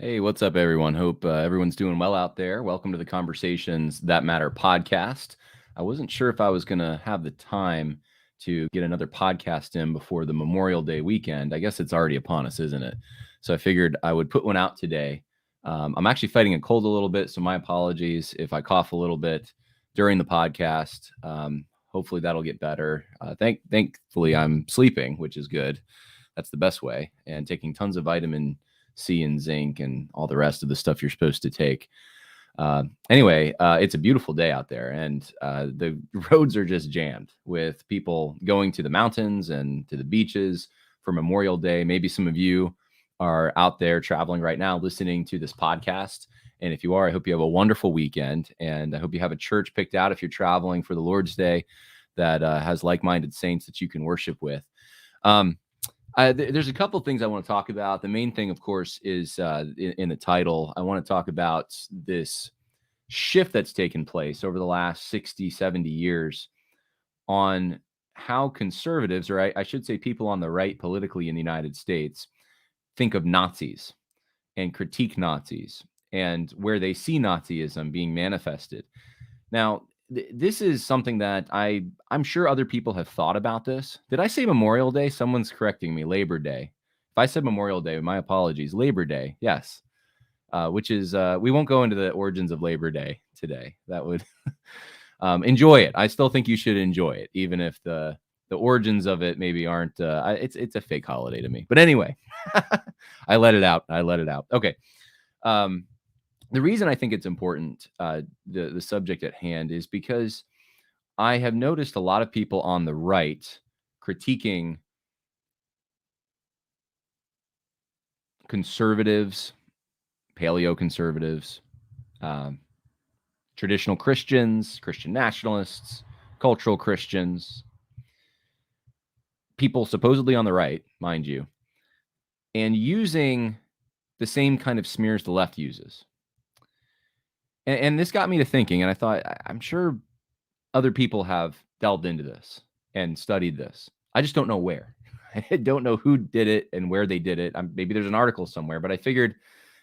Hey, what's up, everyone? Hope everyone's doing well out there. Welcome to the Conversations That Matter podcast. I wasn't sure if I was going to have the time to get another podcast in before the Memorial Day weekend. I guess it's already upon us, isn't it? So I figured I would put one out today. I'm actually fighting a cold a little bit, so my apologies if I cough a little bit during the podcast. Hopefully that'll get better. Thankfully, I'm sleeping, which is good. That's the best way, and taking tons of vitamin C and zinc and all the rest of the stuff you're supposed to take. Anyway, it's a beautiful day out there, and the roads are just jammed with people going to the mountains and to the beaches for Memorial Day. Maybe some of you are out there traveling right now listening to this podcast. And if you are, I hope you have a wonderful weekend. And I hope you have a church picked out if you're traveling for the Lord's Day that has like-minded saints that you can worship with. There's a couple of things I want to talk about. The main thing, of course, is in the title. I want to talk about this shift that's taken place over the last 60, 70 years on how conservatives, or I should say people on the right politically in the United States, think of Nazis and critique Nazis and where they see Nazism being manifested. Now, this is something that I'm sure other people have thought about this. Did I say Memorial Day? Someone's correcting me. Labor Day. If I said Memorial Day, my apologies. Labor Day, yes. Which is we won't go into the origins of Labor Day today. That would enjoy it. I still think you should enjoy it, even if the origins of it maybe aren't. It's a fake holiday to me. But anyway, I let it out. Okay. The reason I think it's important, the subject at hand, is because I have noticed a lot of people on the right critiquing conservatives, paleo-conservatives, traditional Christians, Christian nationalists, cultural Christians, people supposedly on the right, mind you, and using the same kind of smears the left uses. And this got me to thinking, and I thought, I'm sure other people have delved into this and studied this. I just don't know where. I don't know who did it and where they did it. Maybe there's an article somewhere, but I figured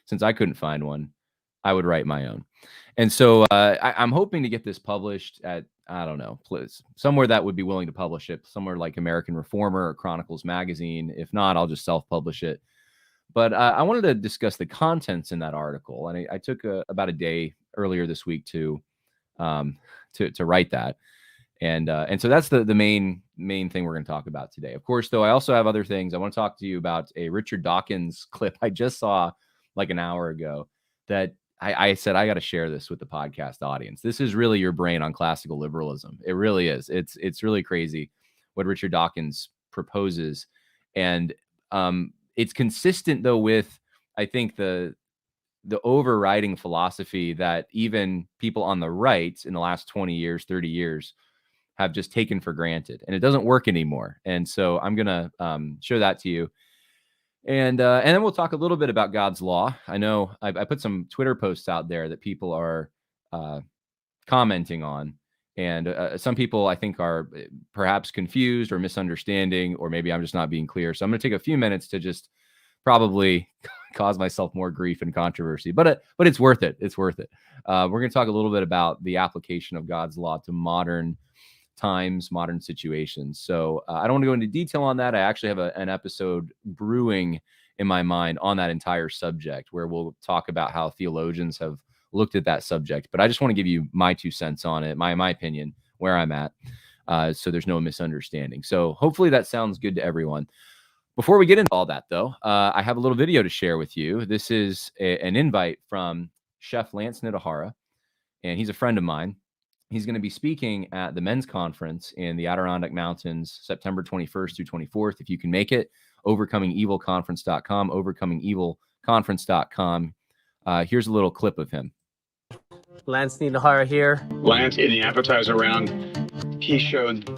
since I couldn't find one, I would write my own. And so I'm hoping to get this published at, I don't know, somewhere that would be willing to publish it, somewhere like American Reformer or Chronicles Magazine. If not, I'll just self-publish it. But I wanted to discuss the contents in that article, and I took about a day earlier this week to write that, and so that's the main thing we're going to talk about today. Of course, though, I also have other things. I want to talk to you about a Richard Dawkins clip I just saw like an hour ago that I said I got to share this with the podcast audience. This is really your brain on classical liberalism. It really is. It's really crazy what Richard Dawkins proposes, and it's consistent though with, I think, the overriding philosophy that even people on the right in the last 20 years, 30 years have just taken for granted, and it doesn't work anymore. And so I'm going to show that to you. And then we'll talk a little bit about God's law. I know I put some Twitter posts out there that people are commenting on. And some people, I think, are perhaps confused or misunderstanding, or maybe I'm just not being clear. So I'm going to take a few minutes to just probably cause myself more grief and controversy, but it's worth it. It's worth it. We're going to talk a little bit about the application of God's law to modern times, modern situations. So I don't want to go into detail on that. I actually have an episode brewing in my mind on that entire subject, where we'll talk about how theologians have looked at that subject. But I just want to give you my 2 cents on it, my opinion, where I'm at, so there's no misunderstanding. So hopefully that sounds good to everyone. Before we get into all that, though, I have a little video to share with you. This is an invite from Chef Lance Nidahara, and he's a friend of mine. He's going to be speaking at the men's conference in the Adirondack Mountains, September 21st through 24th. If you can make it, overcomingevilconference.com, overcomingevilconference.com. Here's a little clip of him. Lance Nidahara here. Lance, in the appetizer round, he showed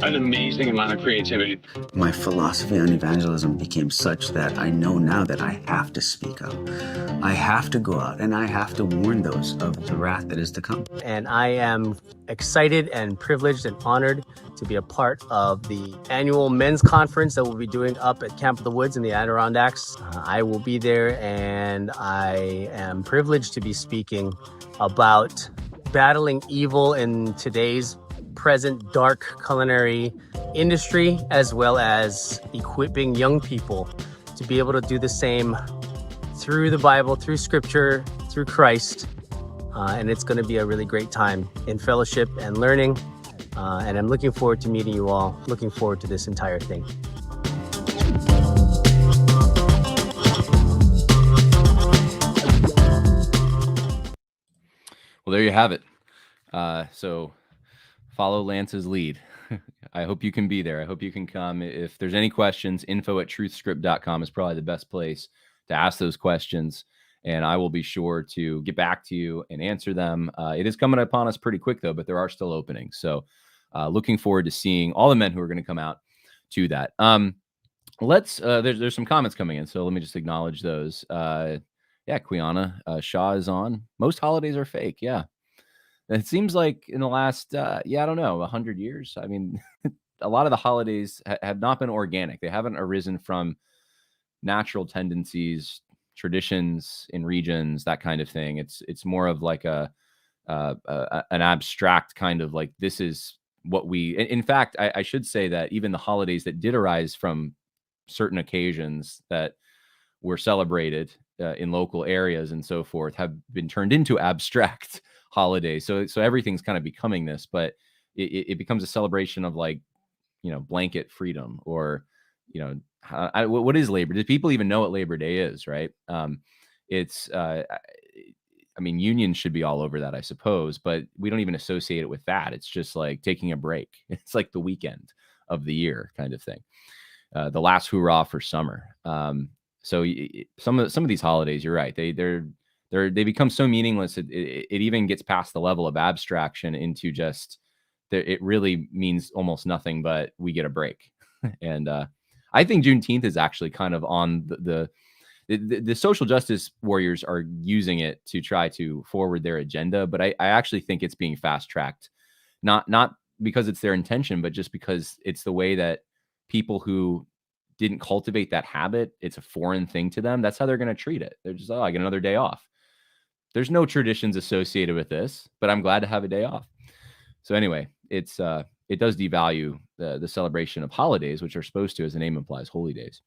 an amazing amount of creativity. My philosophy on evangelism became such that I know now that I have to speak up. I have to go out and I have to warn those of the wrath that is to come. And I am excited and privileged and honored to be a part of the annual men's conference that we'll be doing up at Camp of the Woods in the Adirondacks. I will be there, and I am privileged to be speaking about battling evil in today's present dark culinary industry, as well as equipping young people to be able to do the same through the Bible, through Scripture, through Christ. And it's going to be a really great time in fellowship and learning. And I'm looking forward to meeting you all, looking forward to this entire thing. Well, there you have it. So follow Lance's lead. I hope you can be there. I hope you can come. If there's any questions, info@truthscript.com is probably the best place to ask those questions. And I will be sure to get back to you and answer them. It is coming upon us pretty quick, though, but there are still openings. So looking forward to seeing all the men who are going to come out to that. There's some comments coming in. So let me just acknowledge those. Yeah, Quiana Shaw is on. Most holidays are fake. Yeah. It seems like in the last, I don't know, 100 years. I mean, a lot of the holidays have not been organic. They haven't arisen from natural tendencies, traditions in regions, that kind of thing. It's more of like an abstract kind of like, this is what we, in fact, I should say that even the holidays that did arise from certain occasions that were celebrated in local areas and so forth have been turned into abstract holidays. So everything's kind of becoming this, but it becomes a celebration of like, blanket freedom, or, what is Labor? Do people even know what Labor Day is? Right. Unions should be all over that, I suppose, but we don't even associate it with that. It's just like taking a break. It's like the weekend of the year kind of thing. The last hurrah for summer. So some of these holidays, you're right. They become so meaningless. It even gets past the level of abstraction into just it really means almost nothing, but we get a break. And I think Juneteenth is actually kind of on the social justice warriors are using it to try to forward their agenda. But I actually think it's being fast tracked, not because it's their intention, but just because it's the way that people who didn't cultivate that habit, it's a foreign thing to them. That's how they're going to treat it. They're just, I get another day off. There's no traditions associated with this, but I'm glad to have a day off. So anyway, it does devalue the celebration of holidays, which are supposed to, as the name implies, holy days.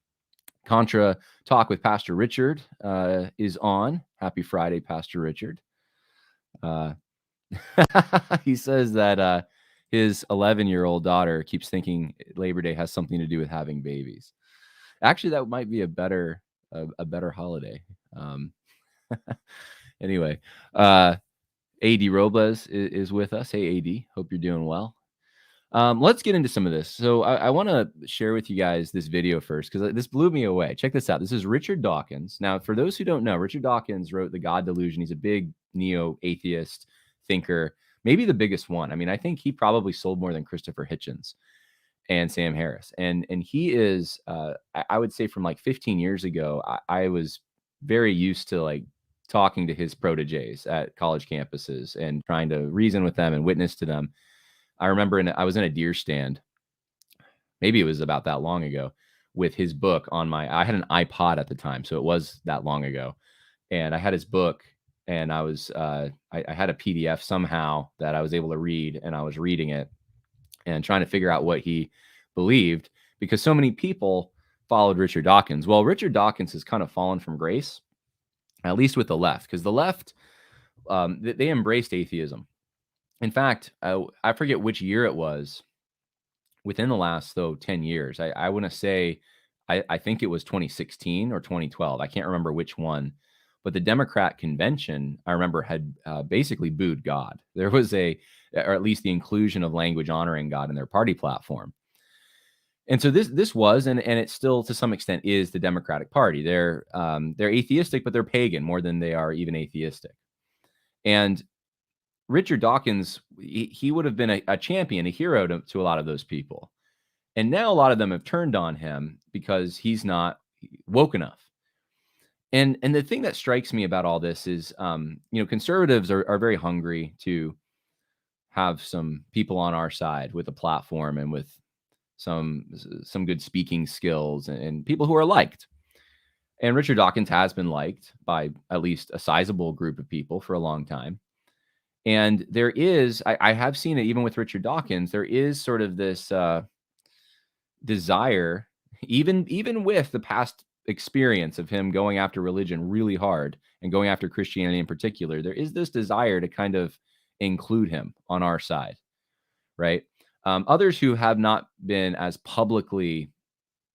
Contra Talk with Pastor Richard is on. Happy Friday, Pastor Richard. He says that his 11-year-old daughter keeps thinking Labor Day has something to do with having babies. Actually, that might be a better holiday. Anyway, AD Robles is with us. Hey, AD, hope you're doing well. Let's get into some of this. So I want to share with you guys this video first, because this blew me away. Check this out. This is Richard Dawkins. Now, for those who don't know, Richard Dawkins wrote The God Delusion. He's a big neo-atheist thinker, maybe the biggest one. I mean, I think he probably sold more than Christopher Hitchens and Sam Harris. And he is, I would say from like 15 years ago, I was very used to like talking to his proteges at college campuses and trying to reason with them and witness to them. I remember I was in a deer stand, maybe it was about that long ago, with his book on I had an iPod at the time, so it was that long ago. And I had his book, and I was, I had a PDF somehow that I was able to read, and I was reading it and trying to figure out what he believed, because so many people followed Richard Dawkins. Well, Richard Dawkins has kind of fallen from grace, at least with the left, because the left, they embraced atheism. In fact, I forget which year it was within the last, 10 years. I want to say, I think it was 2016 or 2012. I can't remember which one. But the Democrat convention, I remember, had basically booed God. There was or at least the inclusion of language honoring God in their party platform. And so this was, and it still to some extent is, the Democratic Party. They're atheistic, but they're pagan more than they are even atheistic. And Richard Dawkins, he would have been a champion, a hero to a lot of those people. And now a lot of them have turned on him because he's not woke enough. And the thing that strikes me about all this is, conservatives are very hungry to have some people on our side with a platform and with some good speaking skills and people who are liked. And Richard Dawkins has been liked by at least a sizable group of people for a long time. And there is, I have seen it even with Richard Dawkins, there is sort of this desire, even with the past experience of him going after religion really hard and going after Christianity in particular, there is this desire to kind of include him on our side, right? Others who have not been as publicly,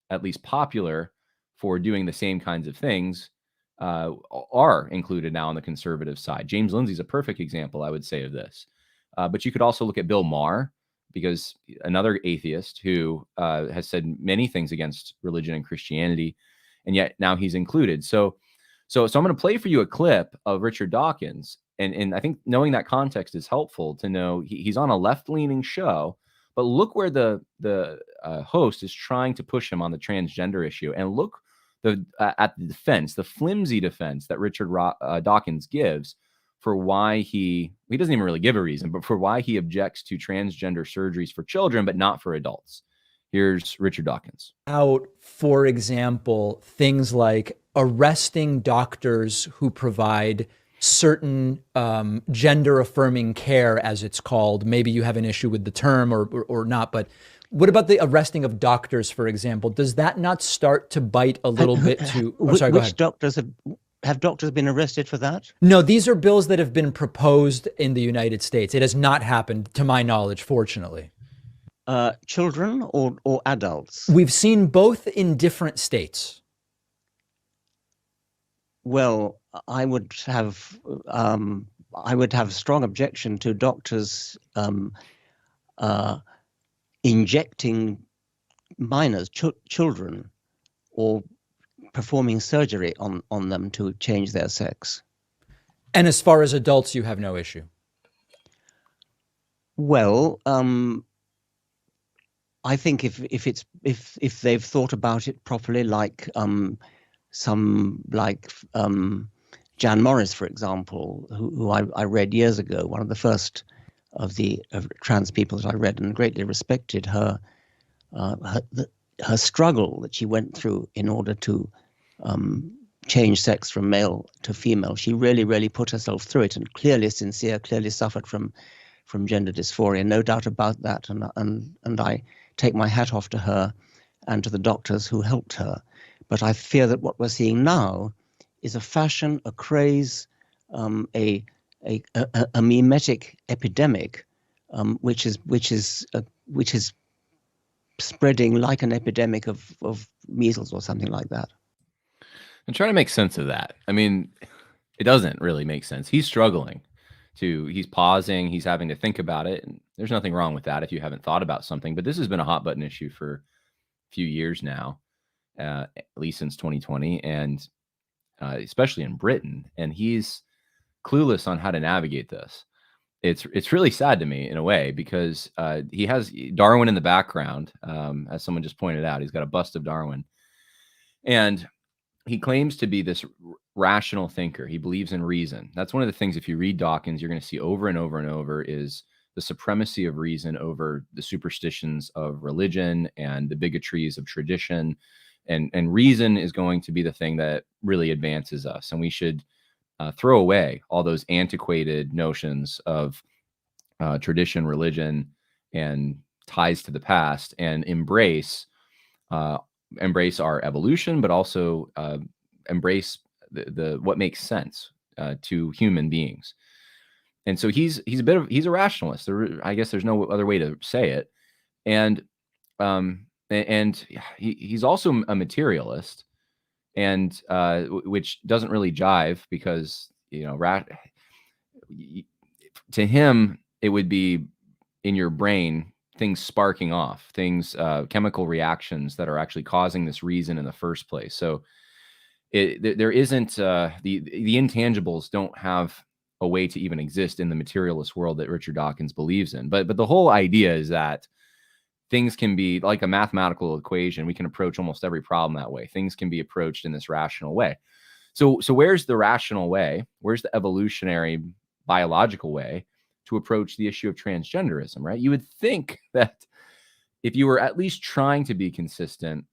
at least popular, for doing the same kinds of things are included now on the conservative side. James Lindsay's a perfect example, I would say, of this. But you could also look at Bill Maher, because another atheist who has said many things against religion and Christianity, and yet now he's included. So I'm going to play for you a clip of Richard Dawkins, and I think knowing that context is helpful to know he's on a left-leaning show, but look where the host is trying to push him on the transgender issue, and look at the defense, the flimsy defense that Richard Dawkins gives for why he doesn't even really give a reason, but for why he objects to transgender surgeries for children, but not for adults. Here's Richard Dawkins. Out, for example, things like arresting doctors who provide certain gender-affirming care, as it's called. Maybe you have an issue with the term or not, but what about the arresting of doctors, for example? Does that not start to bite a little bit to... Oh, sorry, go ahead. Which doctors have doctors been arrested for that? No, these are bills that have been proposed in the United States. It has not happened, to my knowledge, fortunately. Children or adults? We've seen both in different states. Well, I would have strong objection to doctors injecting minors, children, or performing surgery on them to change their sex. And as far as adults, you have no issue? Well, I think if they've thought about it properly, like Jan Morris, for example, who I read years ago, one of the first of trans people that I read and greatly respected, her struggle that she went through in order to change sex from male to female. She really put herself through it, and clearly sincere, clearly suffered from gender dysphoria, no doubt about that. And I take my hat off to her and to the doctors who helped her. But I fear that what we're seeing now is a fashion, a craze, a mimetic epidemic, which is spreading like an epidemic of measles or something like that. I'm trying to make sense of that. I mean, it doesn't really make sense. He's struggling he's pausing, he's having to think about it. And there's nothing wrong with that if you haven't thought about something, but this has been a hot button issue for a few years now, at least since 2020, and especially in Britain. And he's clueless on how to navigate this. It's really sad to me in a way, because he has Darwin in the background, as someone just pointed out. He's got a bust of Darwin, and he claims to be this rational thinker. He believes in reason. That's one of the things, if you read Dawkins, you're going to see over and over and over, is the supremacy of reason over the superstitions of religion and the bigotries of tradition. And reason is going to be the thing that really advances us. And we should throw away all those antiquated notions of tradition, religion, and ties to the past, and embrace our evolution, but also embrace the what makes sense to human beings. And so he's a rationalist. I guess there's no other way to say it. And he's also a materialist, and which doesn't really jive, because to him it would be in your brain things sparking off, things, chemical reactions that are actually causing this reason in the first place. So there isn't the intangibles don't have a way to even exist in the materialist world that Richard Dawkins believes in. But the whole idea is that things can be like a mathematical equation. We can approach almost every problem that way. Things can be approached in this rational way. So where's the rational way? Where's the evolutionary biological way to approach the issue of transgenderism, right? You would think that if you were at least trying to be consistent,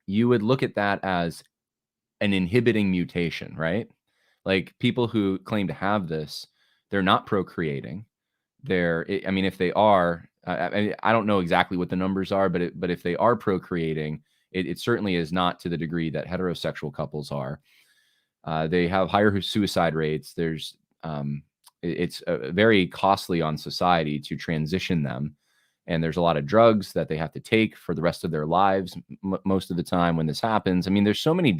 you would look at that as an inhibiting mutation, right? Like people who claim to have this, they're not procreating. I mean, if they are, I don't know exactly what the numbers are, but if they are procreating, it certainly is not to the degree that heterosexual couples are. They have higher suicide rates. It's very costly on society to transition them. And there's a lot of drugs that they have to take for the rest of their lives. Most of the time when this happens, I mean, there's so many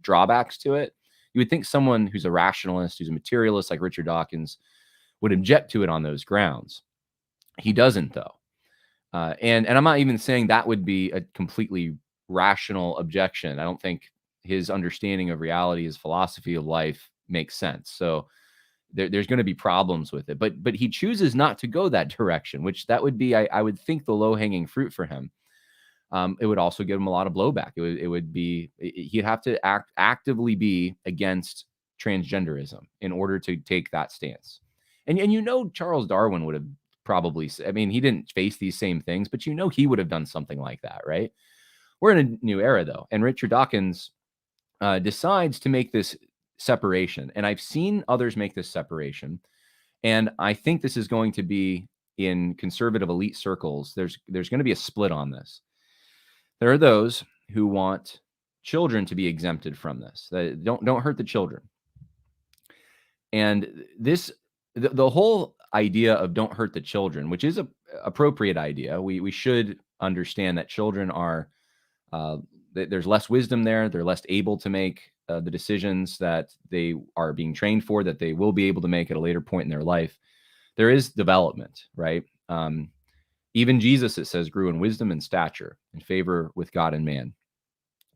drawbacks to it. You would think someone who's a rationalist, who's a materialist like Richard Dawkins would object to it on those grounds. He doesn't, though. And I'm not even saying that would be a completely rational objection. I don't think his understanding of reality, his philosophy of life makes sense. So there's going to be problems with it. But he chooses not to go that direction, which that would be, I would think, the low-hanging fruit for him. It would also give him a lot of blowback. He'd have to actively be against transgenderism in order to take that stance. And Charles Darwin would have probably, I mean, he didn't face these same things, but he would have done something like that, right? We're in a new era, though. And Richard Dawkins decides to make this separation. And I've seen others make this separation. And I think this is going to be in conservative elite circles. There's going to be a split on this. There are those who want children to be exempted from this. Don't hurt the children. And the whole idea of don't hurt the children, which is a appropriate idea. We should understand that children are, there's less wisdom there. They're less able to make the decisions that they are being trained for, that they will be able to make at a later point in their life. There is development, right? Even Jesus, it says, grew in wisdom and stature, in favor with God and man.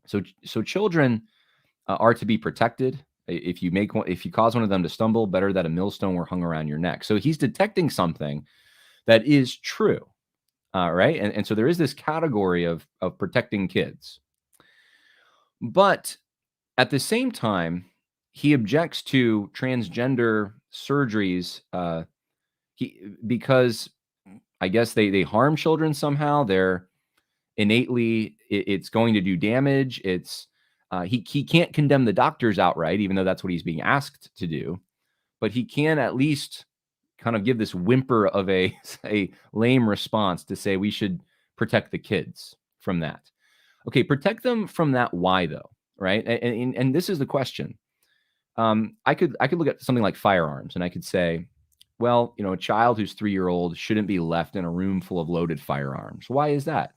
So children are to be protected. If you cause one of them to stumble, better that a millstone were hung around your neck. So he's detecting something that is true, right? And so there is this category of protecting kids. But at the same time, he objects to transgender surgeries because I guess they harm children somehow. They're innately, it's going to do damage. He can't condemn the doctors outright, even though that's what he's being asked to do. But he can at least kind of give this whimper of a lame response to say we should protect the kids from that. Okay, protect them from that. Why though? Right? And this is the question. I could look at something like firearms, and I could say, well, a child who's 3-year-old shouldn't be left in a room full of loaded firearms. Why is that?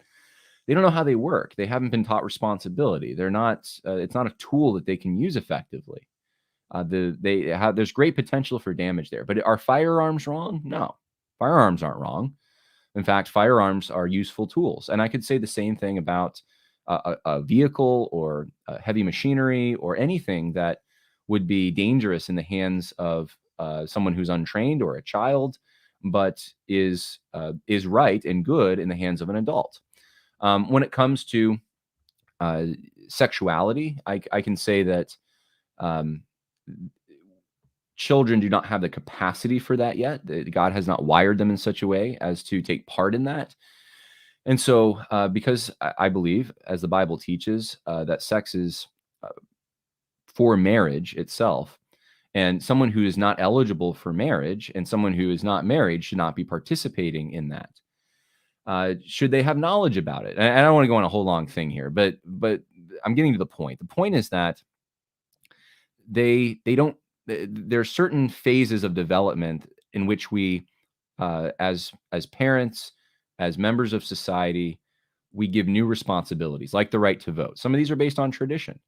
They don't know how they work. They haven't been taught responsibility. They're not. It's not a tool that they can use effectively. There's great potential for damage there. But are firearms wrong? No, firearms aren't wrong. In fact, firearms are useful tools. And I could say the same thing about a vehicle or heavy machinery or anything that would be dangerous in the hands of someone who's untrained or a child, but is right and good in the hands of an adult. When it comes to sexuality, I can say that children do not have the capacity for that yet. God has not wired them in such a way as to take part in that. And so, because I believe, as the Bible teaches, that sex is for marriage itself, and someone who is not eligible for marriage and someone who is not married should not be participating in that. Should they have knowledge about it? And I don't want to go on a whole long thing here, but I'm getting to the point. The point is that they don't. There are certain phases of development in which we, as parents, as members of society, we give new responsibilities, like the right to vote. Some of these are based on tradition,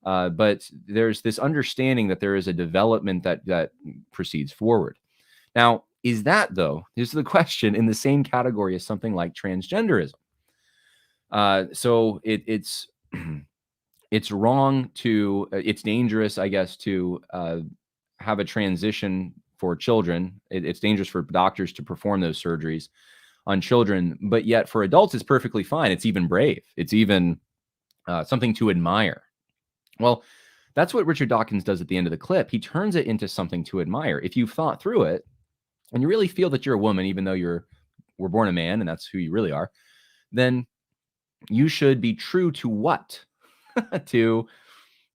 but there's this understanding that there is a development that proceeds forward. Now, is that, though, here's the question, in the same category as something like transgenderism? So it's it's wrong to, it's dangerous, I guess, to have a transition for children. It's dangerous for doctors to perform those surgeries on children, but yet for adults, it's perfectly fine. It's even brave. It's even something to admire. Well, That's what Richard Dawkins does at the end of the clip. He turns it into something to admire. If you've thought through it and you really feel that you're a woman, even though we're born a man and that's who you really are, then you should be true to what? To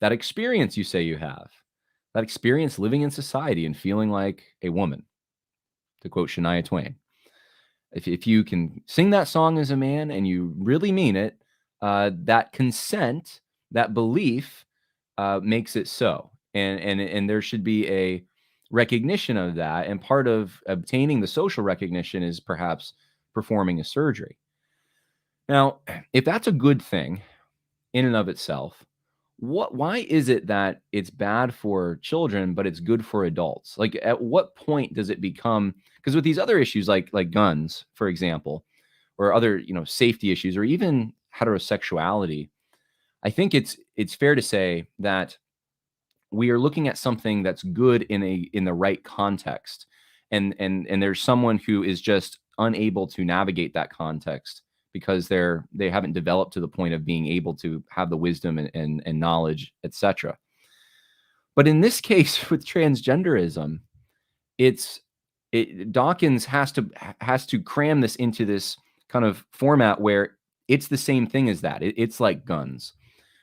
that experience you say you have, that experience living in society and feeling like a woman, to quote Shania Twain. If you can sing that song as a man and you really mean it, that consent, that belief makes it so. And there should be a recognition of that. And part of obtaining the social recognition is perhaps performing a surgery. Now, if that's a good thing in and of itself, why is it that it's bad for children, but it's good for adults? Like, at what point does it become, because with these other issues like guns, for example, or other, safety issues, or even heterosexuality, I think it's fair to say that we are looking at something that's good in the right context. And there's someone who is just unable to navigate that context because they haven't developed to the point of being able to have the wisdom and knowledge, etc. But in this case with transgenderism, Dawkins has to cram this into this kind of format where it's the same thing as that. It's like guns.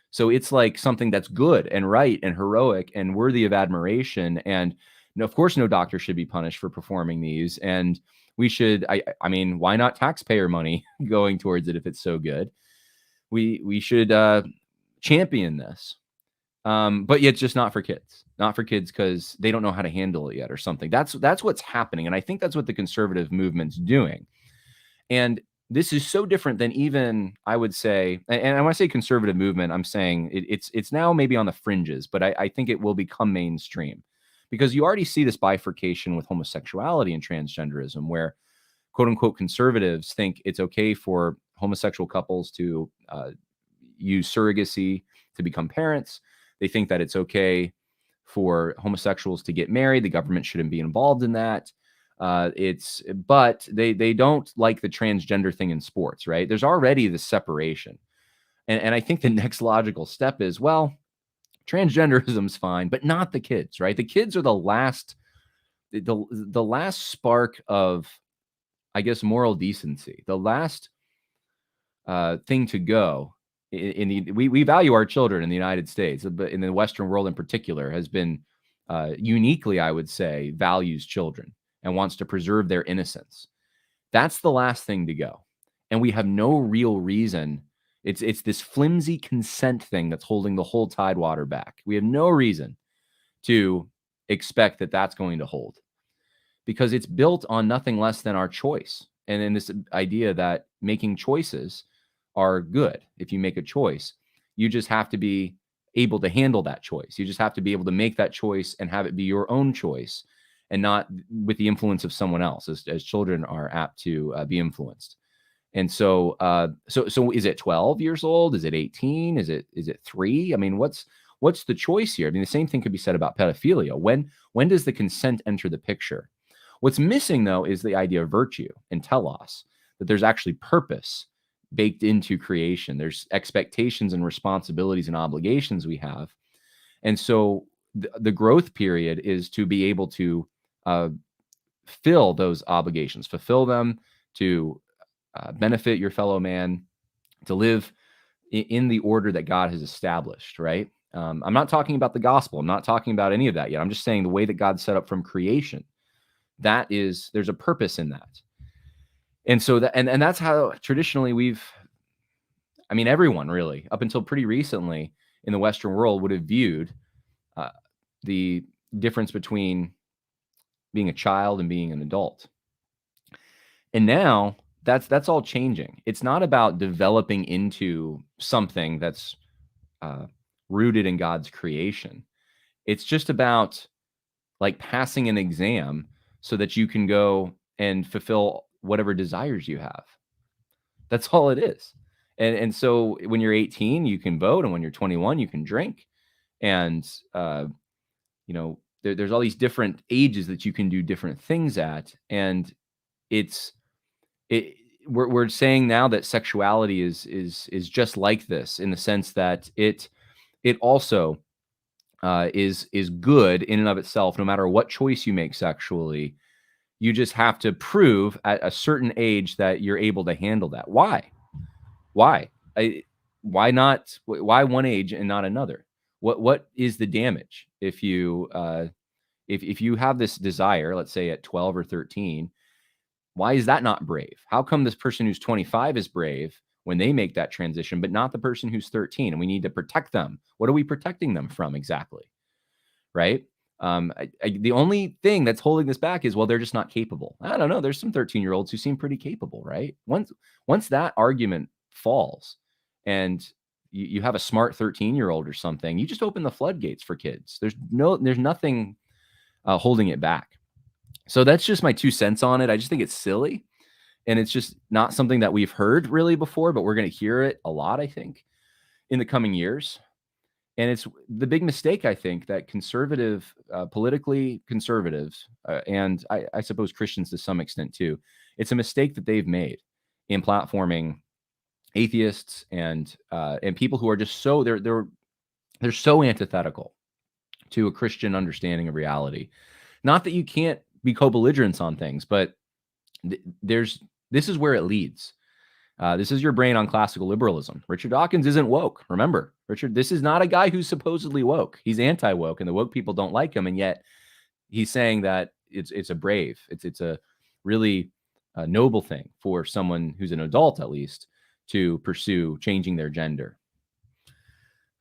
So it's like something that's good and right and heroic and worthy of admiration. And of course, no doctor should be punished for performing these. And we should, I mean, why not taxpayer money going towards it if it's so good? We should champion this. But yet just not for kids because they don't know how to handle it yet or something. That's what's happening. And I think that's what the conservative movement's doing. And this is so different than even, I would say, and when I say conservative movement, I'm saying it's now maybe on the fringes, but I think it will become mainstream because you already see this bifurcation with homosexuality and transgenderism where quote unquote conservatives think it's okay for homosexual couples to use surrogacy to become parents. They think that it's okay for homosexuals to get married. The government shouldn't be involved in that. But they don't like the transgender thing in sports, right? There's already the separation. And I think the next logical step is, well, transgenderism's fine, but not the kids, right? The kids are the last spark of, I guess, moral decency, the last thing to go. We value our children in the United States, but in the Western world in particular has been uniquely, I would say, values children and wants to preserve their innocence. That's the last thing to go. And we have no real reason. It's this flimsy consent thing that's holding the whole tidewater back. We have no reason to expect that that's going to hold because it's built on nothing less than our choice. And then this idea that making choices are good. If you make a choice, you just have to be able to handle that choice. You just have to be able to make that choice and have it be your own choice and not with the influence of someone else, as children are apt to be influenced. And so is it 12 years old? Is it 18? Is it 3? I mean, what's the choice here? I mean, the same thing could be said about pedophilia. When does the consent enter the picture? What's missing, though, is the idea of virtue and telos, that there's actually purpose baked into creation. There's expectations and responsibilities and obligations we have. And so the growth period is to be able to fill those obligations, fulfill them, to benefit your fellow man, to live in the order that God has established, right? I'm not talking about the gospel. I'm not talking about any of that yet. I'm just saying the way that God set up from creation, there's a purpose in that. And so and that's how traditionally everyone really, up until pretty recently in the Western world, would have viewed the difference between being a child and being an adult. And now that's all changing. It's not about developing into something that's rooted in God's creation. It's just about like passing an exam so that you can go and fulfill whatever desires you have. That's all it is. And so when you're 18, you can vote, and when you're 21, you can drink. And there's all these different ages that you can do different things at. And we're saying now that sexuality is just like this, in the sense that it also is good in and of itself, no matter what choice you make sexually. You just have to prove at a certain age that you're able to handle that. Why? Why? Why not? Why one age and not another? What is the damage if you if you have this desire, let's say at 12 or 13? Why is that not brave? How come this person who's 25 is brave when they make that transition, but not the person who's 13? And we need to protect them. What are we protecting them from exactly? Right? The only thing that's holding this back is, well, they're just not capable. I don't know. There's some 13-year-olds who seem pretty capable, right? Once that argument falls and you have a smart 13-year-old or something, you just open the floodgates for kids. There's nothing holding it back. So that's just my 2 cents on it. I just think it's silly, and it's just not something that we've heard really before, but we're going to hear it a lot, I think, in the coming years. And it's the big mistake, I think, that politically conservatives, and I suppose Christians to some extent too, it's a mistake that they've made in platforming atheists and people who are just so they're so antithetical to a Christian understanding of reality. Not that you can't be co-belligerents on things, but this is where it leads. This is your brain on classical liberalism. Richard Dawkins isn't woke. Remember, this is not a guy who's supposedly woke. He's anti-woke, and the woke people don't like him. And yet he's saying that it's a brave, it's a really noble thing for someone who's an adult, at least, to pursue changing their gender.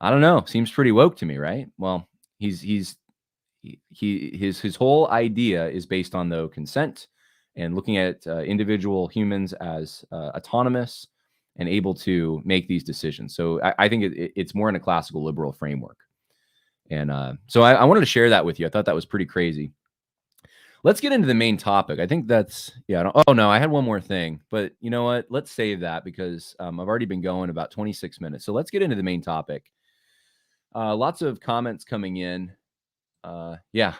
I don't know. Seems pretty woke to me, right? Well, his whole idea is based on, though, consent and looking at individual humans as autonomous and able to make these decisions. So I think it's more in a classical liberal framework. And so I wanted to share that with you. I thought that was pretty crazy. Let's get into the main topic. I think that's, oh no, I had one more thing, but you know what? Let's save that because I've already been going about 26 minutes. So let's get into the main topic. Lots of comments coming in. Yeah.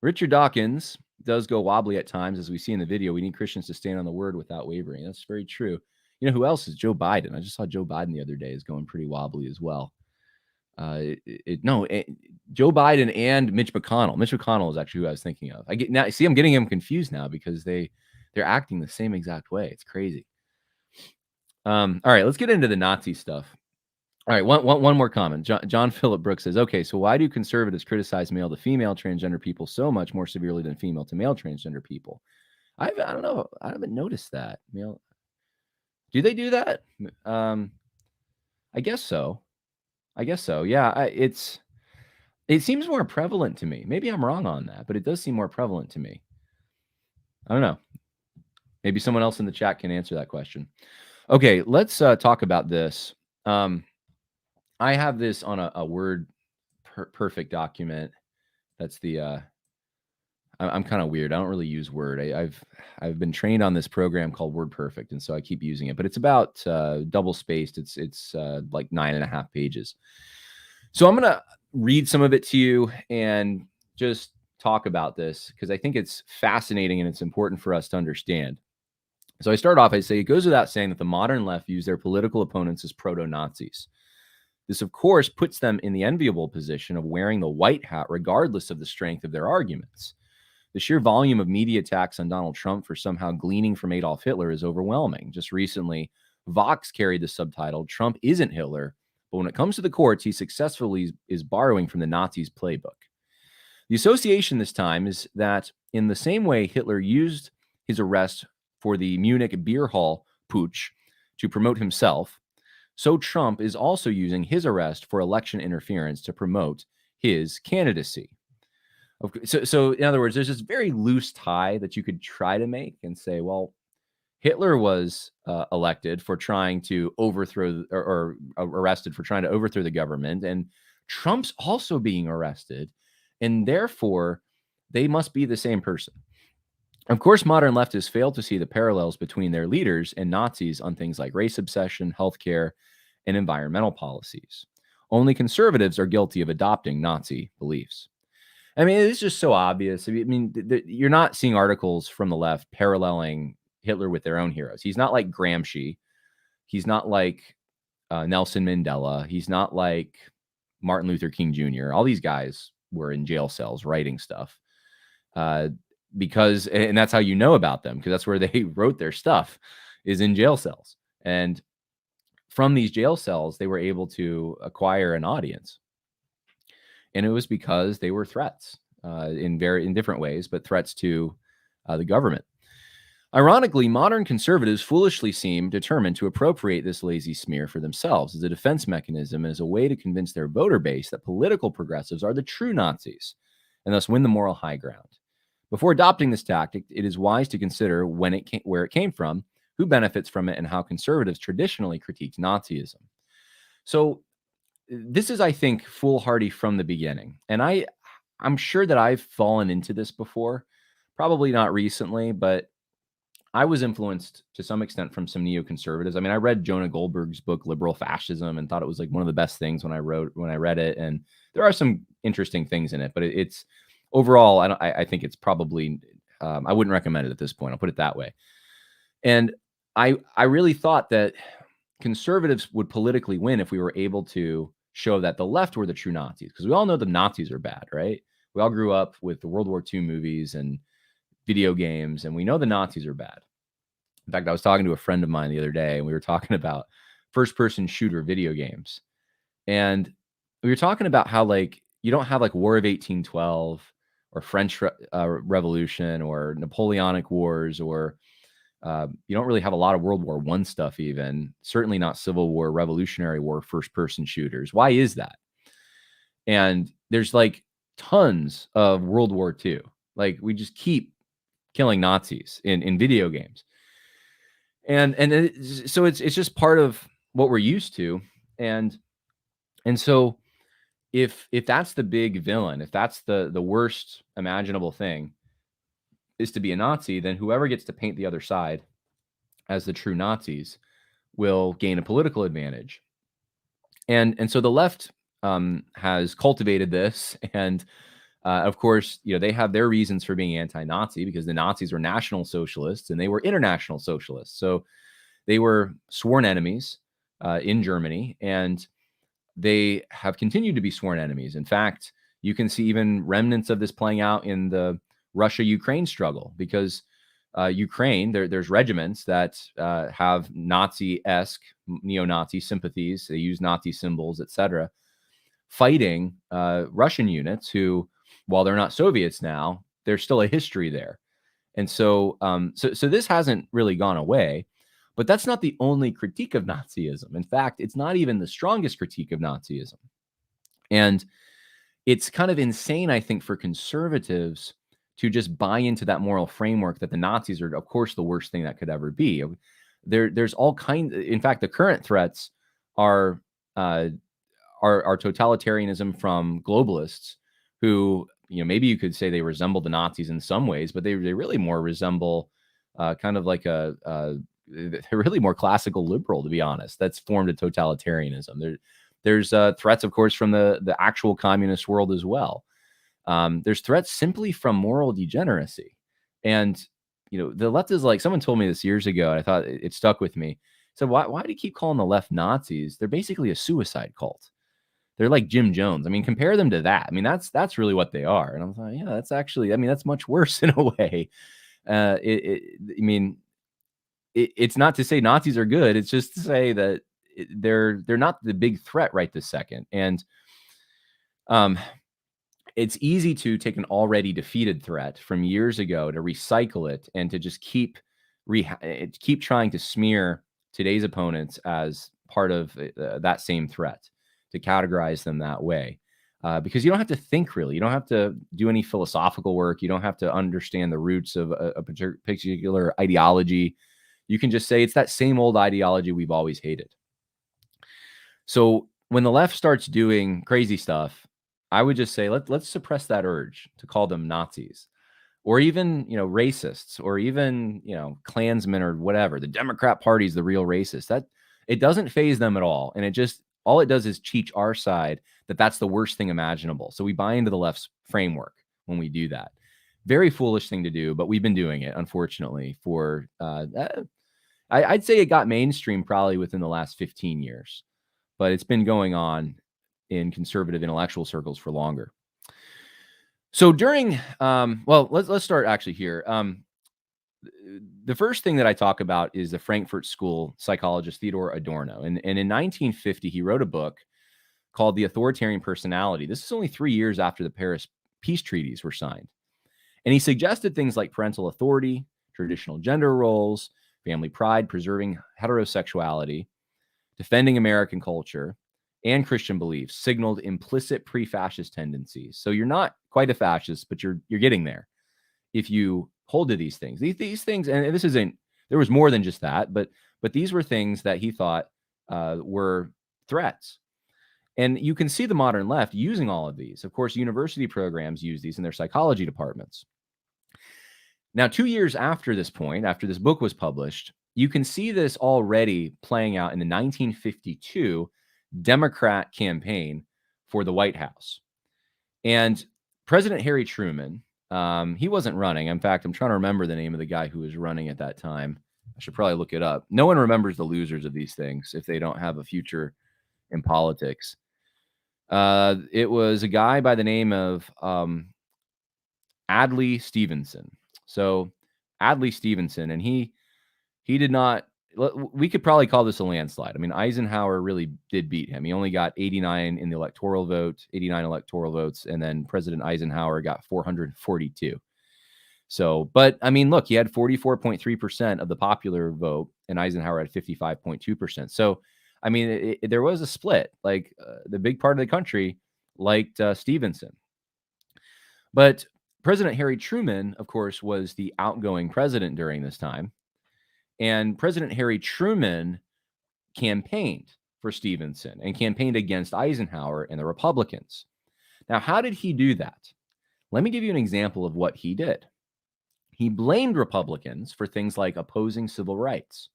Richard Dawkins does go wobbly at times, as we see in the video. We need Christians to stand on the word without wavering. That's very true. You know who else is? Joe Biden. I just saw Joe Biden the other day is going pretty wobbly as well. Joe Biden and Mitch McConnell. Mitch McConnell is actually who I was thinking of. I'm getting him confused now because they're acting the same exact way. It's crazy. All right, let's get into the Nazi stuff. All right, one more comment. John Philip Brooks says, okay, so why do conservatives criticize male to female transgender people so much more severely than female to male transgender people? I don't know. I haven't noticed that. Do they do that? I guess so. Yeah, it seems more prevalent to me. Maybe I'm wrong on that, but it does seem more prevalent to me. I don't know. Maybe someone else in the chat can answer that question. Okay, let's talk about this. I have this on a Word perfect document. That's the I'm kind of weird. I don't really use Word. I've been trained on this program called Word Perfect, and so I keep using it. But it's about double spaced. It's like 9.5 pages. So I'm gonna read some of it to you and just talk about this because I think it's fascinating and it's important for us to understand. So I start off. I say it goes without saying that the modern left views their political opponents as proto-Nazis. This, of course, puts them in the enviable position of wearing the white hat regardless of the strength of their arguments. The sheer volume of media attacks on Donald Trump for somehow gleaning from Adolf Hitler is overwhelming. Just recently, Vox carried the subtitle, "Trump isn't Hitler, but when it comes to the courts, he successfully is borrowing from the Nazis' playbook." The association this time is that in the same way Hitler used his arrest for the Munich beer hall putsch to promote himself, so Trump is also using his arrest for election interference to promote his candidacy. So in other words, there's this very loose tie that you could try to make and say, well, Hitler was elected for trying to overthrow or arrested for trying to overthrow the government, and Trump's also being arrested, and therefore they must be the same person. Of course, modern leftists fail to see the parallels between their leaders and Nazis on things like race obsession, healthcare, and environmental policies. Only conservatives are guilty of adopting Nazi beliefs. I mean, it's just so obvious. I mean, you're not seeing articles from the left paralleling Hitler with their own heroes. He's not like Gramsci. He's not like Nelson Mandela. He's not like Martin Luther King Jr., all these guys were in jail cells writing stuff. Because, and that's how you know about them, because that's where they wrote their stuff, is in jail cells. And from these jail cells, they were able to acquire an audience. And it was because they were threats in different ways, but threats to the government. Ironically, modern conservatives foolishly seem determined to appropriate this lazy smear for themselves as a defense mechanism and as a way to convince their voter base that political progressives are the true Nazis and thus win the moral high ground. Before adopting this tactic, it is wise to consider where it came from, who benefits from it, and how conservatives traditionally critiqued Nazism. So this is, I think, foolhardy from the beginning. And I'm sure that I've fallen into this before, probably not recently, but I was influenced to some extent from some neoconservatives. I mean, I read Jonah Goldberg's book, Liberal Fascism, and thought it was like one of the best things when I read it. And there are some interesting things in it, but it's overall, I think it's probably, I wouldn't recommend it at this point. I'll put it that way. And I really thought that conservatives would politically win if we were able to show that the left were the true Nazis, because we all know the Nazis are bad, right? We all grew up with the World War II movies and video games, and we know the Nazis are bad. In fact, I was talking to a friend of mine the other day, and we were talking about first-person shooter video games. And we were talking about how, like, you don't have like War of 1812 or French Revolution or Napoleonic Wars, or you don't really have a lot of World War I stuff, even certainly not Civil War, Revolutionary War, first-person shooters. Why is that? And there's like tons of World War II. Like, we just keep killing Nazis in video games. And so it's just part of what we're used to. And so if that's the big villain, if that's the worst imaginable thing is to be a Nazi, then whoever gets to paint the other side as the true Nazis will gain a political advantage. And so the left has cultivated this, and of course, they have their reasons for being anti-Nazi, because the Nazis were National Socialists and they were International Socialists. So they were sworn enemies in Germany, and they have continued to be sworn enemies. In fact, you can see even remnants of this playing out in the Russia-Ukraine struggle, because Ukraine, there's regiments that have Nazi-esque, neo-Nazi sympathies. They use Nazi symbols, etc., fighting Russian units who, while they're not Soviets now, there's still a history there. And so, so this hasn't really gone away, but that's not the only critique of Nazism. In fact, it's not even the strongest critique of Nazism. And it's kind of insane, I think, for conservatives to just buy into that moral framework that the Nazis are, of course, the worst thing that could ever be. There's all kinds. In fact, the current threats are totalitarianism from globalists who, maybe you could say they resemble the Nazis in some ways, but they really more resemble kind of like they're really more classical liberal, to be honest. That's formed a totalitarianism. There's threats, of course, from the actual communist world as well. There's threats simply from moral degeneracy. And, the left is like, someone told me this years ago, and I thought it stuck with me. So why do you keep calling the left Nazis? They're basically a suicide cult. They're like Jim Jones. I mean, compare them to that. I mean, that's really what they are. And I was like, yeah, that's actually, I mean, that's much worse in a way. It's not to say Nazis are good. It's just to say that they're not the big threat right this second. And it's easy to take an already defeated threat from years ago, to recycle it, and to just keep trying to smear today's opponents as part of that same threat, to categorize them that way. Because you don't have to think, really. You don't have to do any philosophical work. You don't have to understand the roots of a particular ideology. You can just say it's that same old ideology we've always hated. So when the left starts doing crazy stuff, I would just say, let's suppress that urge to call them Nazis, or even, racists, or even, Klansmen or whatever. The Democrat Party is the real racist. That it doesn't faze them at all. And all it does is teach our side that that's the worst thing imaginable. So we buy into the left's framework when we do that. Very foolish thing to do, but we've been doing it, unfortunately, for, I'd say it got mainstream probably within the last 15 years, but it's been going on in conservative intellectual circles for longer. So during, well, let's start actually here. The first thing that I talk about is the Frankfurt School psychologist Theodor Adorno. And in 1950, he wrote a book called The Authoritarian Personality. This is only 3 years after the Paris peace treaties were signed. And he suggested things like parental authority, traditional gender roles, family pride, preserving heterosexuality, defending American culture, and Christian beliefs signaled implicit pre-fascist tendencies. So you're not quite a fascist, but you're getting there if you hold to these things. These things, and this isn't, there was more than just that, but these were things that he thought were threats. And you can see the modern left using all of these. Of course, university programs use these in their psychology departments. Now, 2 years after this point, after this book was published, you can see this already playing out in the 1952 Democrat campaign for the White House. And President Harry Truman, he wasn't running. In fact, I'm trying to remember the name of the guy who was running at that time. I should probably look it up. No one remembers the losers of these things if they don't have a future in politics. It was a guy by the name of Adlai Stevenson. So Adlai Stevenson, and he did not, we could probably call this a landslide. I mean, Eisenhower really did beat him. He only got 89 in the electoral vote, 89 electoral votes, and then President Eisenhower got 442. So, but I mean, look, he had 44.3% of the popular vote, and Eisenhower had 55.2%. So, I mean, there was a split. Like the big part of the country liked Stevenson. But President Harry Truman, of course, was the outgoing president during this time. And President Harry Truman campaigned for Stevenson and campaigned against Eisenhower and the Republicans. Now, how did he do that? Let me give you an example of what he did. He blamed Republicans for things like opposing civil rights.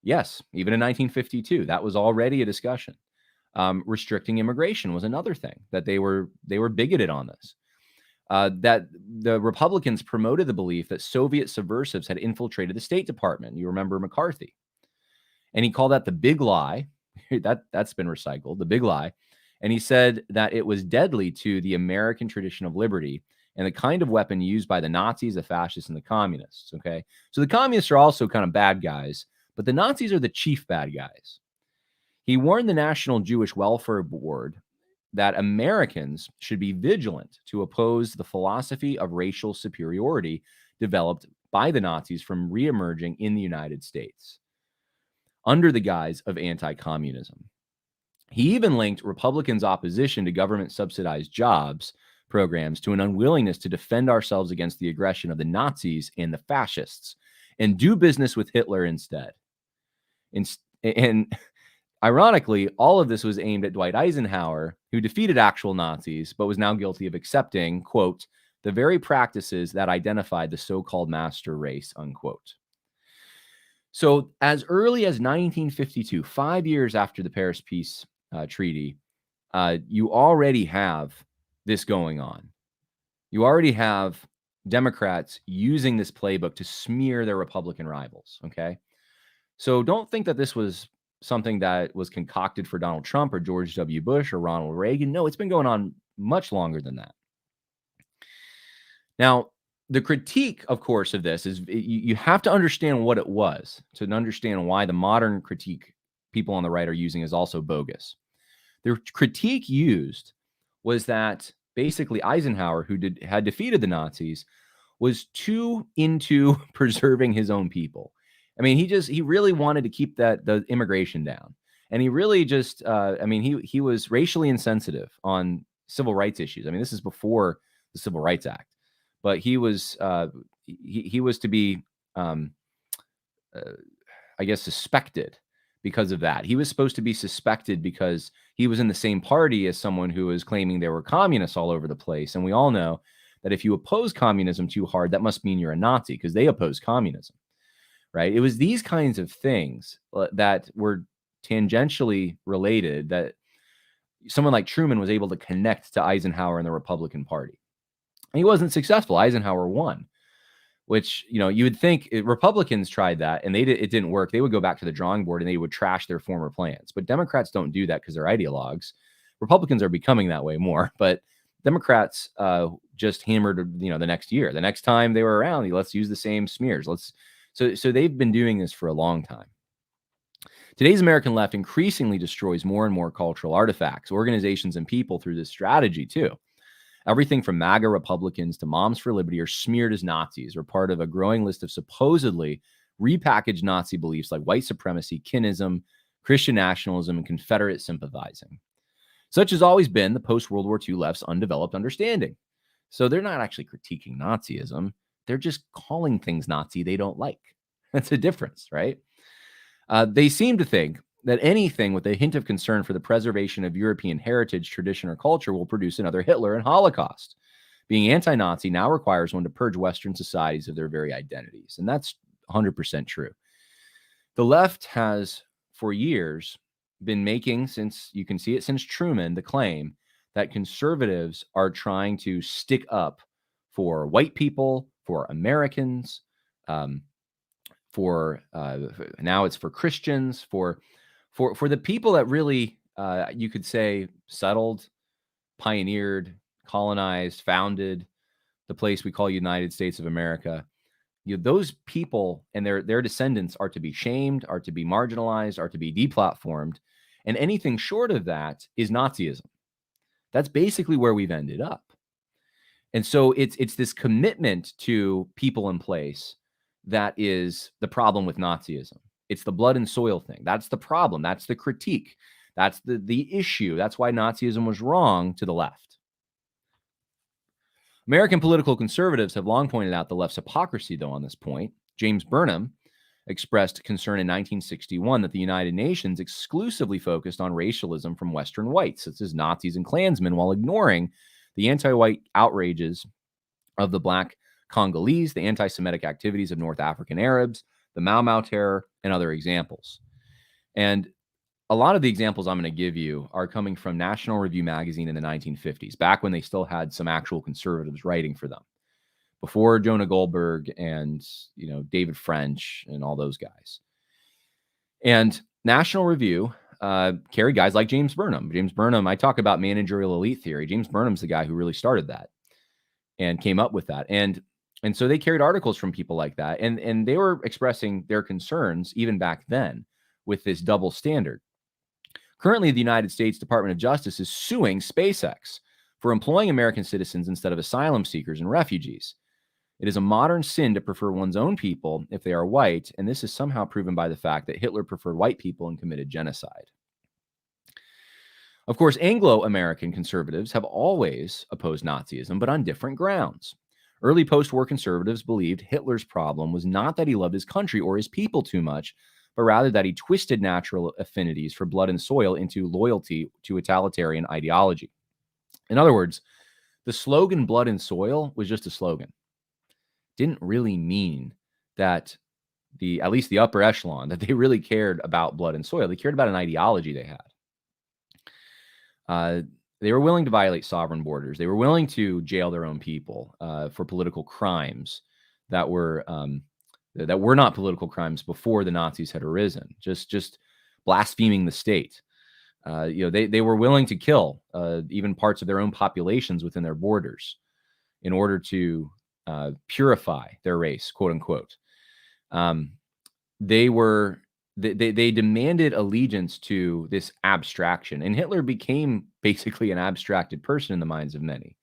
Yes, even in 1952, that was already a discussion. Restricting immigration was another thing, that they were bigoted on this. That the Republicans promoted the belief that Soviet subversives had infiltrated the State Department. You remember McCarthy. And he called that the big lie. That's been recycled, the big lie. And he said that it was deadly to the American tradition of liberty and the kind of weapon used by the Nazis, the fascists, and the communists. Okay. So the communists are also kind of bad guys, but the Nazis are the chief bad guys. He warned the National Jewish Welfare Board that Americans should be vigilant to oppose the philosophy of racial superiority developed by the Nazis from reemerging in the United States under the guise of anti-communism. He even linked Republicans' opposition to government-subsidized jobs programs to an unwillingness to defend ourselves against the aggression of the Nazis and the fascists and do business with Hitler instead. And ironically, all of this was aimed at Dwight Eisenhower, who defeated actual Nazis, but was now guilty of accepting, quote, the very practices that identified the so-called master race, unquote. So as early as 1952, 5 years after the Paris Peace Treaty, you already have this going on. You already have Democrats using this playbook to smear their Republican rivals, okay? So don't think that this was something that was concocted for Donald Trump or George W. Bush or Ronald Reagan. No, it's been going on much longer than that. Now, the critique, of course, of this is you have to understand what it was to understand why the modern critique people on the right are using is also bogus. The critique used was that basically Eisenhower, who had defeated the Nazis, was too into preserving his own people. I mean, he really wanted to keep the immigration down. And he really just, he was racially insensitive on civil rights issues. I mean, this is before the Civil Rights Act, but he was to be, I guess, suspected because of that. He was supposed to be suspected because he was in the same party as someone who was claiming there were communists all over the place. And we all know that if you oppose communism too hard, that must mean you're a Nazi because they oppose communism. Right? It was these kinds of things that were tangentially related that someone like Truman was able to connect to Eisenhower and the Republican Party. And he wasn't successful. Eisenhower won, which, you would think Republicans tried that and it didn't work. They would go back to the drawing board and they would trash their former plans. But Democrats don't do that because they're ideologues. Republicans are becoming that way more, but Democrats just hammered, the next year. The next time they were around, let's use the same smears. So they've been doing this for a long time. Today's American left increasingly destroys more and more cultural artifacts, organizations, and people through this strategy too. Everything from MAGA Republicans to Moms for Liberty are smeared as Nazis or part of a growing list of supposedly repackaged Nazi beliefs like white supremacy, kinism, Christian nationalism, and Confederate sympathizing. Such has always been the post-World War II left's undeveloped understanding. So they're not actually critiquing Nazism. They're just calling things Nazi they don't like. That's a difference, right? They seem to think that anything with a hint of concern for the preservation of European heritage, tradition, or culture will produce another Hitler and Holocaust. Being anti-Nazi now requires one to purge Western societies of their very identities. And that's 100% true. The left has, for years, been making, since you can see it since Truman, the claim that conservatives are trying to stick up for white people, for Americans, for now it's for Christians, for the people that really, you could say, settled, pioneered, colonized, founded the place we call United States of America. Those people and their descendants are to be shamed, are to be marginalized, are to be deplatformed. And anything short of that is Nazism. That's basically where we've ended up. And so it's this commitment to people in place that is the problem with Nazism. It's the blood and soil thing. That's the problem. That's the critique. That's the issue. That's why Nazism was wrong to the left. American political conservatives have long pointed out the left's hypocrisy, though, on this point. James Burnham expressed concern in 1961 that the United Nations exclusively focused on racialism from Western whites, such as Nazis and Klansmen, while ignoring the anti-white outrages of the Black Congolese, the anti-Semitic activities of North African Arabs, the Mau Mau terror, and other examples. And a lot of the examples I'm going to give you are coming from National Review magazine in the 1950s, back when they still had some actual conservatives writing for them, before Jonah Goldberg and, David French and all those guys. And National Review carried guys like James Burnham. James Burnham, I talk about managerial elite theory. James Burnham's the guy who really started that and came up with that. And so they carried articles from people like that. And they were expressing their concerns even back then with this double standard. Currently, the United States Department of Justice is suing SpaceX for employing American citizens instead of asylum seekers and refugees. It is a modern sin to prefer one's own people if they are white, and this is somehow proven by the fact that Hitler preferred white people and committed genocide. Of course, Anglo-American conservatives have always opposed Nazism, but on different grounds. Early post-war conservatives believed Hitler's problem was not that he loved his country or his people too much, but rather that he twisted natural affinities for blood and soil into loyalty to totalitarian ideology. In other words, the slogan blood and soil was just a slogan. Didn't really mean that at least the upper echelon, that they really cared about blood and soil. They cared about an ideology they had. They were willing to violate sovereign borders. They were willing to jail their own people for political crimes that were not political crimes before the Nazis had arisen. Just blaspheming the state. They were willing to kill even parts of their own populations within their borders in order to purify their race, quote unquote. They demanded allegiance to this abstraction, and Hitler became basically an abstracted person in the minds of many.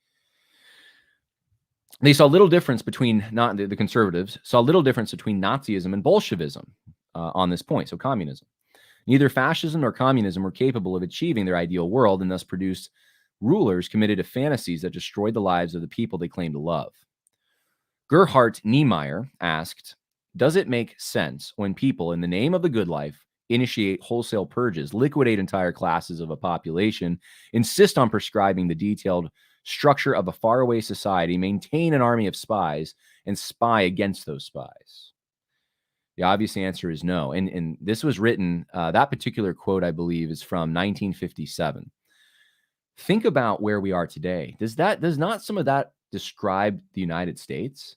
They saw little difference between the conservatives saw little difference between Nazism and Bolshevism on this point. So communism. Neither fascism nor communism were capable of achieving their ideal world, and thus produced rulers committed to fantasies that destroyed the lives of the people they claimed to love. Gerhard Niemeyer asked, does it make sense when people, in the name of the good life, initiate wholesale purges, liquidate entire classes of a population, insist on prescribing the detailed structure of a faraway society, maintain an army of spies, and spy against those spies? The obvious answer is no. And this was written, that particular quote, I believe, is from 1957. Think about where we are today. Does not some of that describe the United States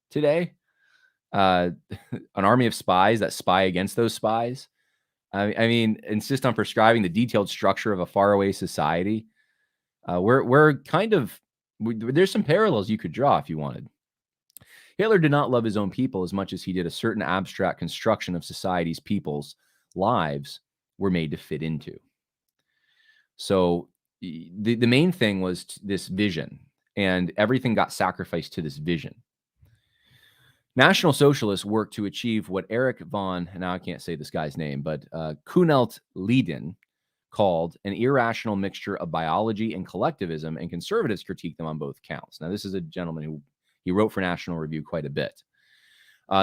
today? An army of spies that spy against those spies. I mean, insist on prescribing the detailed structure of a faraway society. We're kind of, there's some parallels you could draw if you wanted. Hitler did not love his own people as much as he did a certain abstract construction of society's people's lives were made to fit into. So the main thing was this vision, and everything got sacrificed to this vision. National Socialists worked to achieve what Erich von, and now I can't say this guy's name, but Kunelt Leden called an irrational mixture of biology and collectivism, and conservatives critiqued them on both counts. Now, this is a gentleman who he wrote for National Review quite a bit.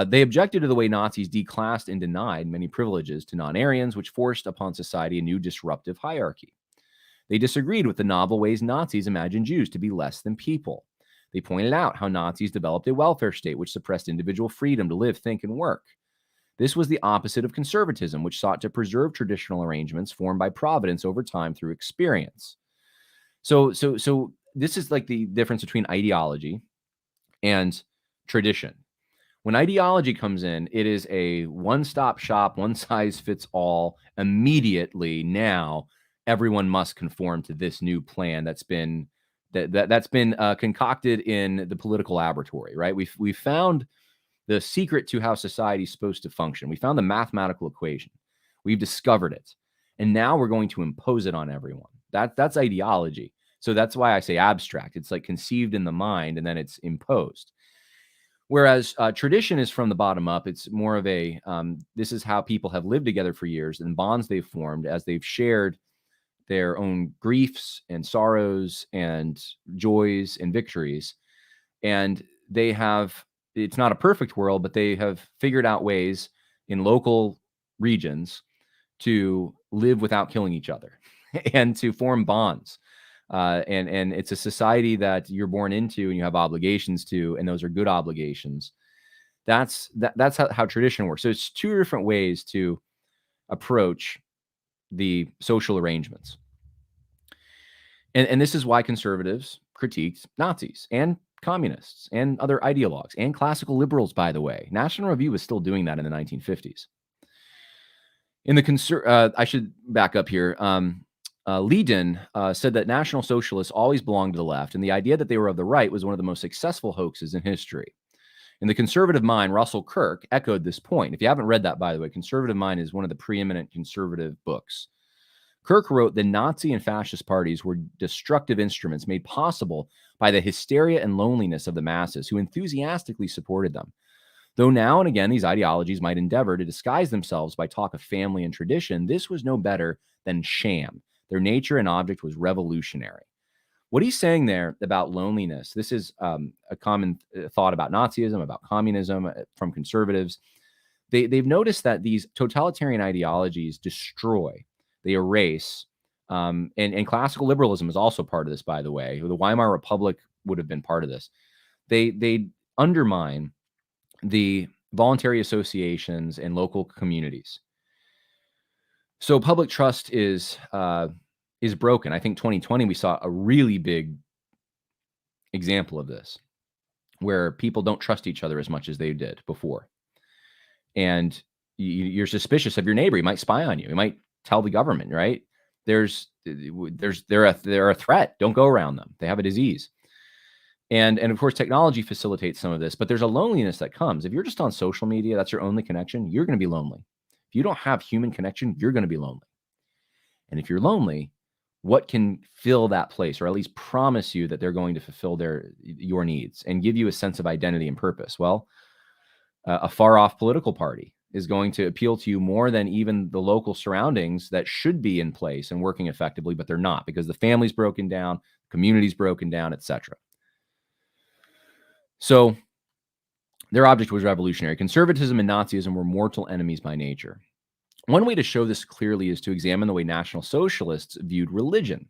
They objected to the way Nazis declassed and denied many privileges to non-Aryans, which forced upon society a new disruptive hierarchy. They disagreed with the novel ways Nazis imagined Jews to be less than people. They pointed out how Nazis developed a welfare state which suppressed individual freedom to live, think, and work. This was the opposite of conservatism, which sought to preserve traditional arrangements formed by providence over time through experience. So this is like the difference between ideology and tradition. When ideology comes in, it is a one-stop shop, one size fits all. Immediately now, everyone must conform to this new plan that's been concocted in the political laboratory, right? We've found the secret to how society is supposed to function. We found the mathematical equation. We've discovered it. And now we're going to impose it on everyone. That's ideology. So that's why I say abstract. It's like conceived in the mind and then it's imposed. Whereas tradition is from the bottom up. It's more of a, this is how people have lived together for years and bonds they've formed as they've shared their own griefs and sorrows and joys and victories. And they have, it's not a perfect world, but they have figured out ways in local regions to live without killing each other and to form bonds. And it's a society that you're born into and you have obligations to, and those are good obligations. That's how tradition works. So it's two different ways to approach the social arrangements. And this is why conservatives critiqued Nazis and communists and other ideologues and classical liberals, by the way. National Review was still doing that in the 1950s. In the I should back up here. Leden said that National Socialists always belonged to the left, and the idea that they were of the right was one of the most successful hoaxes in history. In The Conservative Mind, Russell Kirk echoed this point. If you haven't read that, by the way, Conservative Mind is one of the preeminent conservative books. Kirk wrote the Nazi and fascist parties were destructive instruments made possible by the hysteria and loneliness of the masses who enthusiastically supported them. Though now and again these ideologies might endeavor to disguise themselves by talk of family and tradition, this was no better than sham. Their nature and object was revolutionary. What he's saying there about loneliness, this is a common thought about Nazism, about communism from conservatives. They've noticed that these totalitarian ideologies destroy, they erase, and classical liberalism is also part of this, by the way. The Weimar Republic would have been part of this. They undermine the voluntary associations and local communities. So public trust is broken. I think 2020, we saw a really big example of this, where people don't trust each other as much as they did before. And you're suspicious of your neighbor. He might spy on you. He might tell the government, right? They're a threat. Don't go around them. They have a disease. And of course, technology facilitates some of this, but there's a loneliness that comes. If you're just on social media, that's your only connection, you're going to be lonely. If you don't have human connection, you're going to be lonely. And if you're lonely, what can fill that place, or at least promise you that they're going to fulfill your needs and give you a sense of identity and purpose? Well, a far-off political party is going to appeal to you more than even the local surroundings that should be in place and working effectively, but they're not, because the family's broken down, community's broken down, etc. So their object was revolutionary. Conservatism and Nazism were mortal enemies by nature. One way to show this clearly is to examine the way National Socialists viewed religion.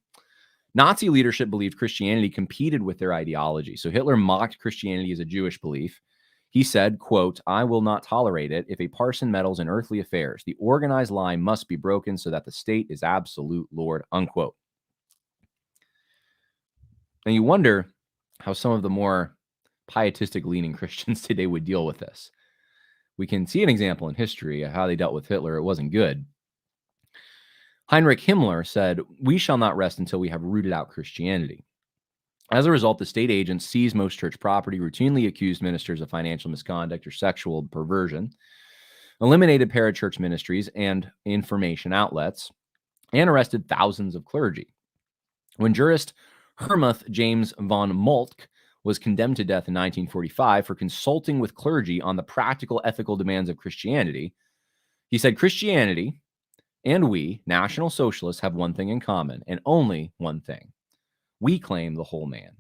Nazi leadership believed Christianity competed with their ideology. So Hitler mocked Christianity as a Jewish belief. He said, quote, "I will not tolerate it if a parson meddles in earthly affairs. The organized line must be broken so that the state is absolute Lord," unquote. And you wonder how some of the more pietistic leaning Christians today would deal with this. We can see an example in history of how they dealt with Hitler. It wasn't good. Heinrich Himmler said, "We shall not rest until we have rooted out Christianity." As a result, the state agents seized most church property, routinely accused ministers of financial misconduct or sexual perversion, eliminated parachurch ministries and information outlets, and arrested thousands of clergy. When jurist Hermuth James von Moltke was condemned to death in 1945 for consulting with clergy on the practical ethical demands of Christianity, he said, "Christianity and we, National Socialists, have one thing in common, and only one thing. We claim the whole man."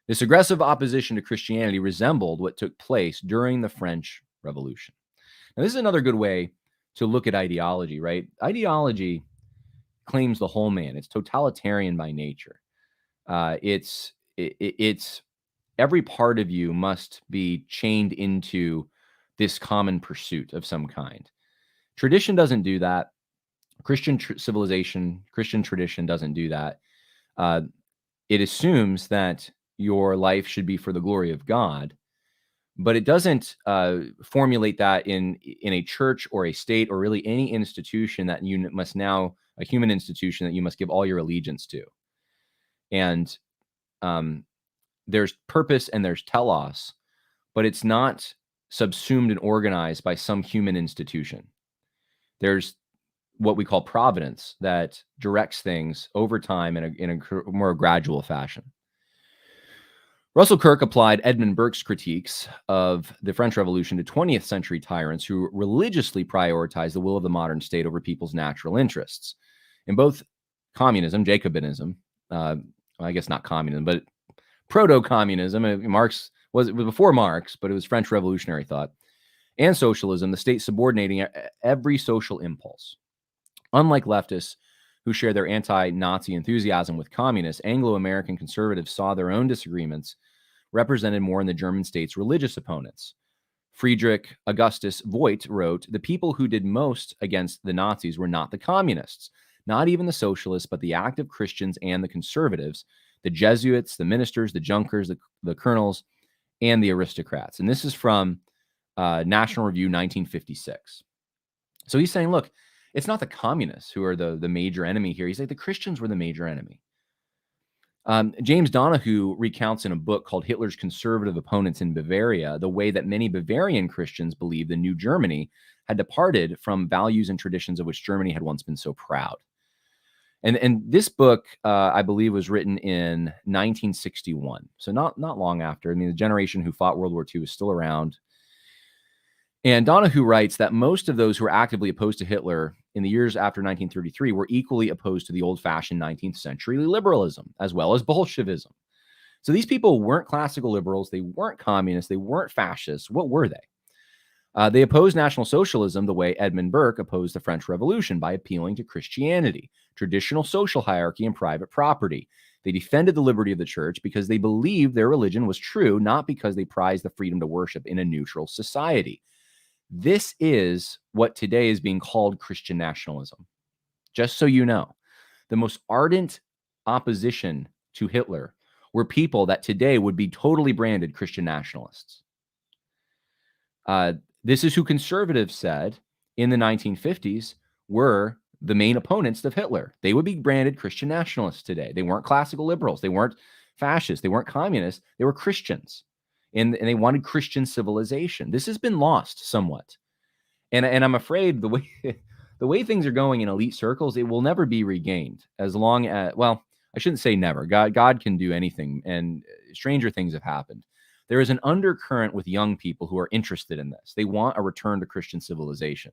This aggressive opposition to Christianity resembled what took place during the French Revolution. Now, this is another good way to look at ideology, right? Ideology claims the whole man. It's totalitarian by nature. It's every part of you must be chained into this common pursuit of some kind. Tradition doesn't do that. Christian civilization, Christian tradition doesn't do that. It assumes that your life should be for the glory of God, but it doesn't formulate that in a church or a state or really any institution that you must now, a human institution that you must give all your allegiance to. And there's purpose and there's telos, but it's not subsumed and organized by some human institution. There's what we call providence that directs things over time in a more gradual fashion. Russell Kirk applied Edmund Burke's critiques of the French Revolution to 20th century tyrants who religiously prioritized the will of the modern state over people's natural interests. In both communism, Jacobinism, I guess not communism, but proto-communism, Marx was before Marx, but it was French revolutionary thought, and socialism, the state subordinating every social impulse. Unlike leftists who share their anti-Nazi enthusiasm with communists, Anglo-American conservatives saw their own disagreements represented more in the German state's religious opponents. Friedrich Augustus Voigt wrote, "The people who did most against the Nazis were not the communists, not even the socialists, but the active Christians and the conservatives, the Jesuits, the ministers, the Junkers, the colonels, and the aristocrats." And this is from National Review, 1956. So he's saying, look, it's not the communists who are the major enemy here. He's like, the Christians were the major enemy. James Donahue recounts in a book called Hitler's Conservative Opponents in Bavaria the way that many Bavarian Christians believed the new Germany had departed from values and traditions of which Germany had once been so proud. And this book, I believe, was written in 1961. So not long after. I mean, the generation who fought World War II is still around. And Donahue writes that most of those who were actively opposed to Hitler in the years after 1933 were equally opposed to the old-fashioned 19th century liberalism, as well as Bolshevism. So these people weren't classical liberals. They weren't communists. They weren't fascists. What were they? They opposed National Socialism the way Edmund Burke opposed the French Revolution, by appealing to Christianity, traditional social hierarchy, and private property. They defended the liberty of the church because they believed their religion was true, not because they prized the freedom to worship in a neutral society. This is what today is being called Christian nationalism. Just so you know, the most ardent opposition to Hitler were people that today would be totally branded Christian nationalists. This is who conservatives said in the 1950s were the main opponents of Hitler. They would be branded Christian nationalists today. They weren't classical liberals. They weren't fascists. They weren't communists. They were Christians. And they wanted Christian civilization. This has been lost somewhat. And I'm afraid the way things are going in elite circles, it will never be regained as long as, well, I shouldn't say never. God can do anything, and stranger things have happened. There is an undercurrent with young people who are interested in this. They want a return to Christian civilization.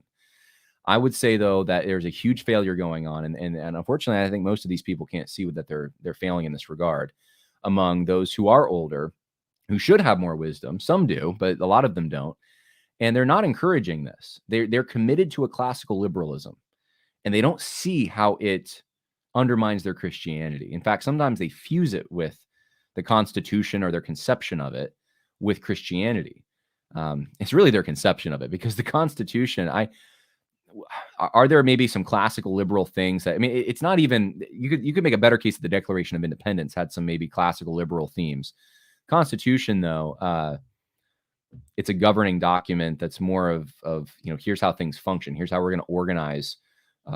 I would say, though, that there's a huge failure going on. And unfortunately, I think most of these people can't see that they're failing in this regard among those who are older, who should have more wisdom. Some do, but a lot of them don't. And they're not encouraging this. They're committed to a classical liberalism, and they don't see how it undermines their Christianity. In fact, sometimes they fuse it with the Constitution or their conception of it with Christianity. It's really their conception of it, because the Constitution, are there maybe some classical liberal things that, I mean, it's not even, you could make a better case that the Declaration of Independence had some maybe classical liberal themes. Constitution, though, it's a governing document that's more of here's how things function. Here's how we're going to organize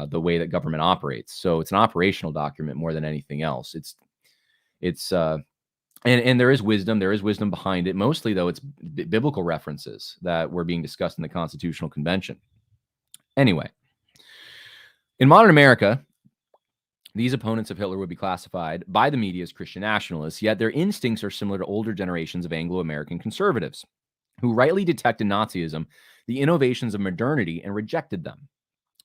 the way that government operates. So it's an operational document more than anything else. And there is wisdom. There is wisdom behind it. Mostly, though, it's biblical references that were being discussed in the Constitutional Convention. Anyway, in modern America, these opponents of Hitler would be classified by the media as Christian nationalists, yet their instincts are similar to older generations of Anglo-American conservatives who rightly detected in Nazism the innovations of modernity and rejected them.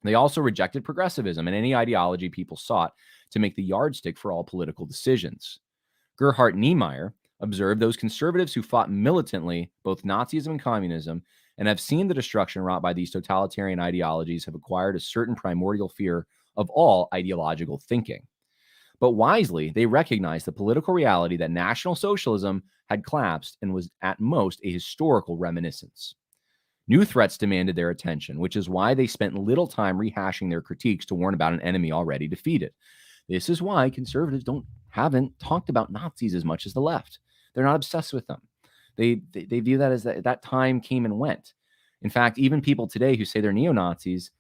They also rejected progressivism and any ideology people sought to make the yardstick for all political decisions. Gerhard Niemeyer observed those conservatives who fought militantly both Nazism and communism and have seen the destruction wrought by these totalitarian ideologies have acquired a certain primordial fear of all ideological thinking. But wisely, they recognized the political reality that National Socialism had collapsed and was at most a historical reminiscence. New threats demanded their attention, which is why they spent little time rehashing their critiques to warn about an enemy already defeated. This is why conservatives haven't talked about Nazis as much as the left. They're not obsessed with them. They view that as that time came and went. In fact, even people today who say they're neo-Nazis,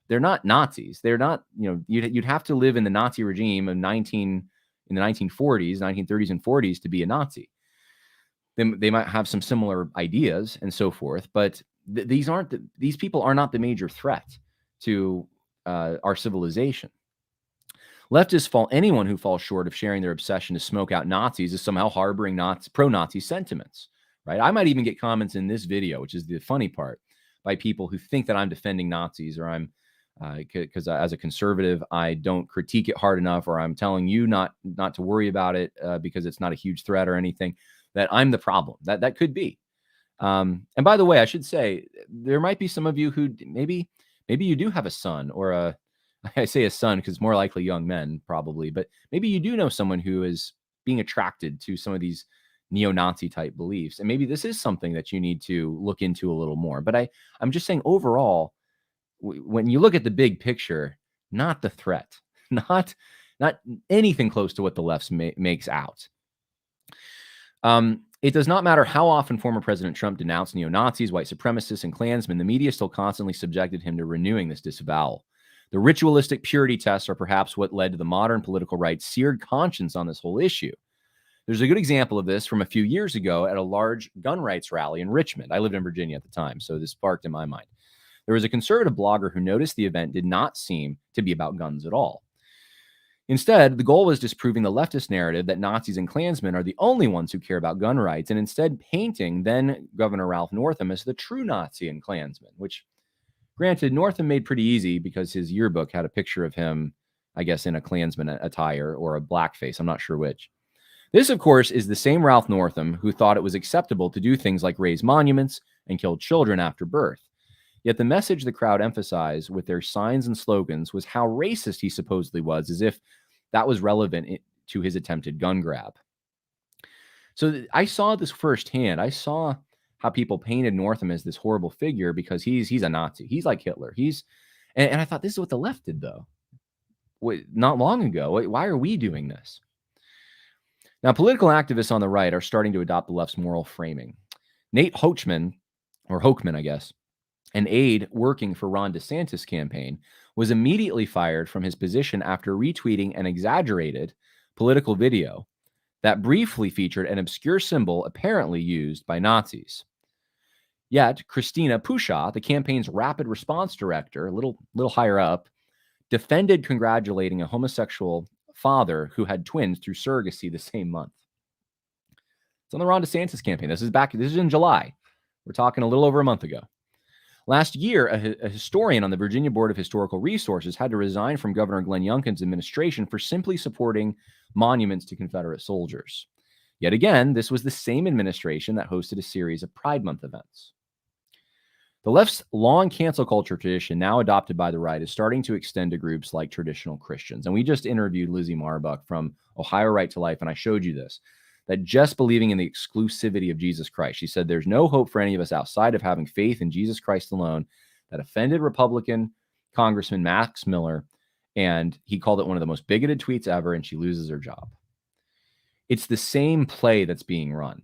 they're not Nazis. They're not, you'd have to live in the Nazi regime in the 1940s, 1930s and 40s to be a Nazi. They might have some similar ideas and so forth, but these people are not the major threat to our civilization. Leftists anyone who falls short of sharing their obsession to smoke out Nazis is somehow harboring pro-Nazi sentiments, right? I might even get comments in this video, which is the funny part, by people who think that I'm defending Nazis or I'm because as a conservative, I don't critique it hard enough, or I'm telling you not to worry about it because it's not a huge threat or anything, that I'm the problem. That could be. And by the way, I should say, there might be some of you who maybe you do have a son or I say a son because it's more likely young men probably, but maybe you do know someone who is being attracted to some of these neo-Nazi type beliefs. And maybe this is something that you need to look into a little more. But I'm just saying overall, when you look at the big picture, not the threat, not anything close to what the left makes out. It does not matter how often former President Trump denounced neo-Nazis, white supremacists, and Klansmen, the media still constantly subjected him to renewing this disavowal. The ritualistic purity tests are perhaps what led to the modern political right's seared conscience on this whole issue. There's a good example of this from a few years ago at a large gun rights rally in Richmond. I lived in Virginia at the time, so this sparked in my mind. There was a conservative blogger who noticed the event did not seem to be about guns at all. Instead, the goal was disproving the leftist narrative that Nazis and Klansmen are the only ones who care about gun rights, and instead painting then Governor Ralph Northam as the true Nazi and Klansman, which, granted, Northam made pretty easy because his yearbook had a picture of him, I guess, in a Klansman attire or a blackface. I'm not sure which. This, of course, is the same Ralph Northam who thought it was acceptable to do things like raise monuments and kill children after birth. Yet the message the crowd emphasized with their signs and slogans was how racist he supposedly was, as if that was relevant to his attempted gun grab. So I saw this firsthand. I saw how people painted Northam as this horrible figure because he's a Nazi. He's like Hitler. And I thought, this is what the left did, though. Not long ago. Why are we doing this? Now, political activists on the right are starting to adopt the left's moral framing. Nate Hochman, I guess, an aide working for Ron DeSantis' campaign, was immediately fired from his position after retweeting an exaggerated political video that briefly featured an obscure symbol apparently used by Nazis. Yet, Christina Pushaw, the campaign's rapid response director, a little higher up, defended congratulating a homosexual father who had twins through surrogacy the same month. It's on the Ron DeSantis campaign. This is in July. We're talking a little over a month ago. Last year, a historian on the Virginia Board of Historical Resources had to resign from Governor Glenn Youngkin's administration for simply supporting monuments to Confederate soldiers. Yet again, this was the same administration that hosted a series of Pride Month events. The left's long cancel culture tradition, now adopted by the right, is starting to extend to groups like traditional Christians. And we just interviewed Lizzie Marbuck from Ohio Right to Life, and I showed you this, that just believing in the exclusivity of Jesus Christ. She said there's no hope for any of us outside of having faith in Jesus Christ alone. That offended Republican Congressman Max Miller, and he called it one of the most bigoted tweets ever, and she loses her job. It's the same play that's being run.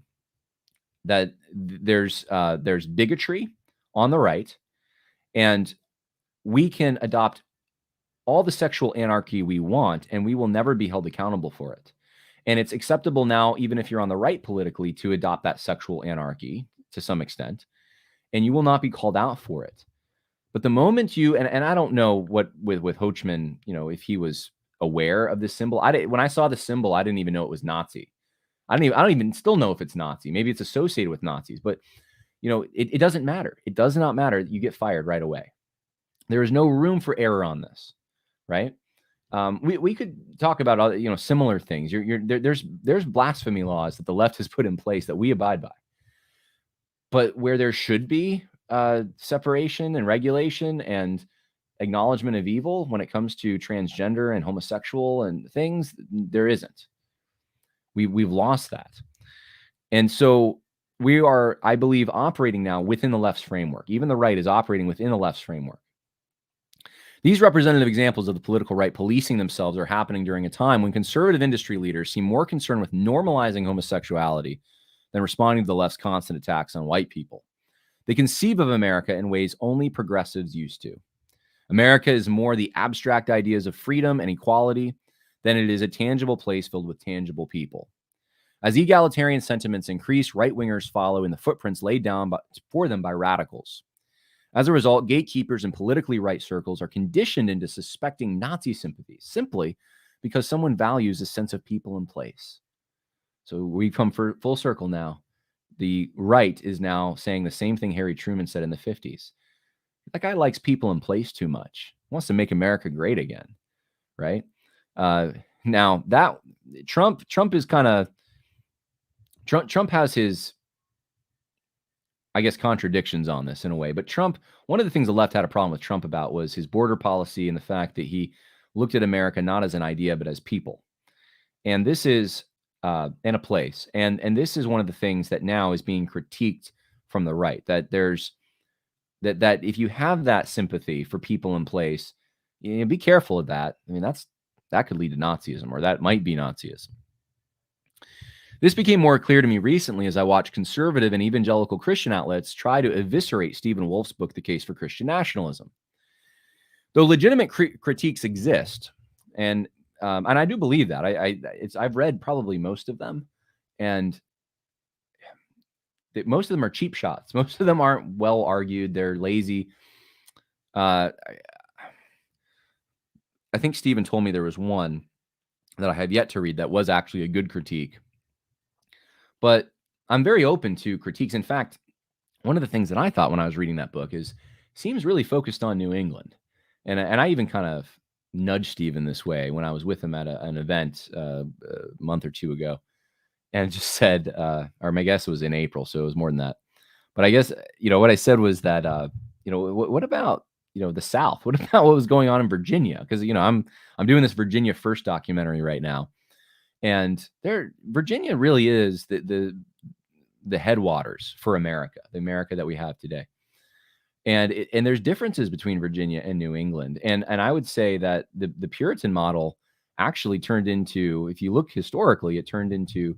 That there's bigotry on the right, and we can adopt all the sexual anarchy we want, and we will never be held accountable for it. And it's acceptable now, even if you're on the right politically, to adopt that sexual anarchy to some extent, and you will not be called out for it. But the moment you, and I don't know what with Hochman, if he was aware of this symbol. When I saw the symbol, I didn't even know it was Nazi. I don't even still know if it's Nazi. Maybe it's associated with Nazis, but it doesn't matter. It does not matter. You get fired right away. There is no room for error on this, right? We could talk about other, similar things. There's blasphemy laws that the left has put in place that we abide by, but where there should be separation and regulation and acknowledgement of evil when it comes to transgender and homosexual and things, there isn't. We've lost that, and so we are, I believe, operating now within the left's framework. Even the right is operating within the left's framework. These representative examples of the political right policing themselves are happening during a time when conservative industry leaders seem more concerned with normalizing homosexuality than responding to the left's constant attacks on white people. They conceive of America in ways only progressives used to. America is more the abstract ideas of freedom and equality than it is a tangible place filled with tangible people. As egalitarian sentiments increase, right-wingers follow in the footprints laid down for them by radicals. As a result, gatekeepers in politically right circles are conditioned into suspecting Nazi sympathies simply because someone values a sense of people in place. So we come full circle now. The right is now saying the same thing Harry Truman said in the 50s. That guy likes people in place too much. He wants to make America great again, right? Now that Trump is kind of Trump has his, I guess, contradictions on this in a way. But Trump, one of the things the left had a problem with Trump about was his border policy and the fact that he looked at America not as an idea but as people. And this is in a place, and this is one of the things that now is being critiqued from the right. That there's that if you have that sympathy for people in place, be careful of that. I mean, that could lead to Nazism, or that might be Nazism. This became more clear to me recently as I watched conservative and evangelical Christian outlets try to eviscerate Stephen Wolfe's book, The Case for Christian Nationalism. Though legitimate critiques exist, and I do believe that. I've read probably most of them, and most of them are cheap shots. Most of them aren't well argued. They're lazy. I think Stephen told me there was one that I have yet to read that was actually a good critique. But I'm very open to critiques. In fact, one of the things that I thought when I was reading that book is seems really focused on New England. And I even kind of nudged Stephen this way when I was with him at an event a month or two ago. And just said, or my guess was in April, so it was more than that. But I guess, what I said was that, what about, the South? What about what was going on in Virginia? Because, I'm doing this Virginia First documentary right now. And Virginia really is the headwaters for America, the America that we have today. And there's differences between Virginia and New England. And I would say that the Puritan model actually turned into, if you look historically, it turned into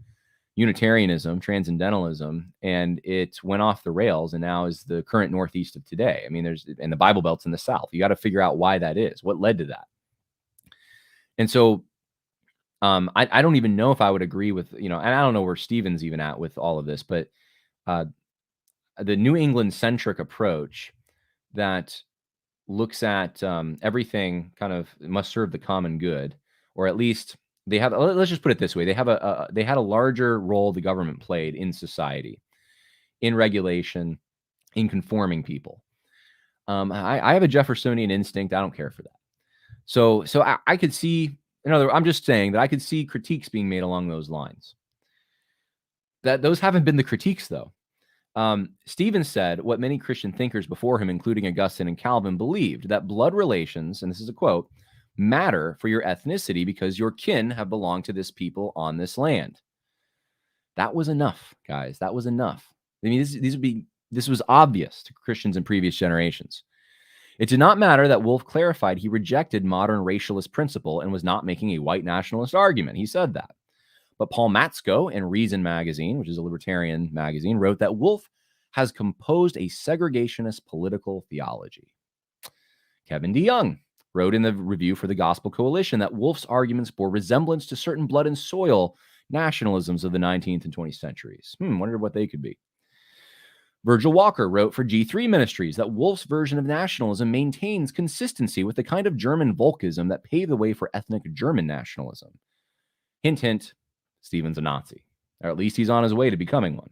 Unitarianism, Transcendentalism, and it went off the rails and now is the current Northeast of today. I mean, and the Bible Belt's in the South. You got to figure out why that is, what led to that. And so I don't even know if I would agree with, and I don't know where Stephen's even at with all of this, but the New England centric approach that looks at everything kind of must serve the common good, or at least they have, let's just put it this way. They had a larger role the government played in society, in regulation, in conforming people. I have a Jeffersonian instinct. I don't care for that. So I could see, I'm just saying that I could see critiques being made along those lines. That those haven't been the critiques, though. Stephen said what many Christian thinkers before him, including Augustine and Calvin, believed, that blood relations, and this is a quote, matter for your ethnicity because your kin have belonged to this people on this land. That was enough, guys. That was enough. I mean, this was obvious to Christians in previous generations. It did not matter that Wolfe clarified he rejected modern racialist principle and was not making a white nationalist argument. He said that. But Paul Matzko in Reason magazine, which is a libertarian magazine, wrote that Wolfe has composed a segregationist political theology. Kevin DeYoung wrote in the review for the Gospel Coalition that Wolff's arguments bore resemblance to certain blood and soil nationalisms of the 19th and 20th centuries. Wonder what they could be. Virgil Walker wrote for G3 Ministries that Wolff's version of nationalism maintains consistency with the kind of German Volkism that paved the way for ethnic German nationalism. Hint, hint, Stephen's a Nazi, or at least he's on his way to becoming one.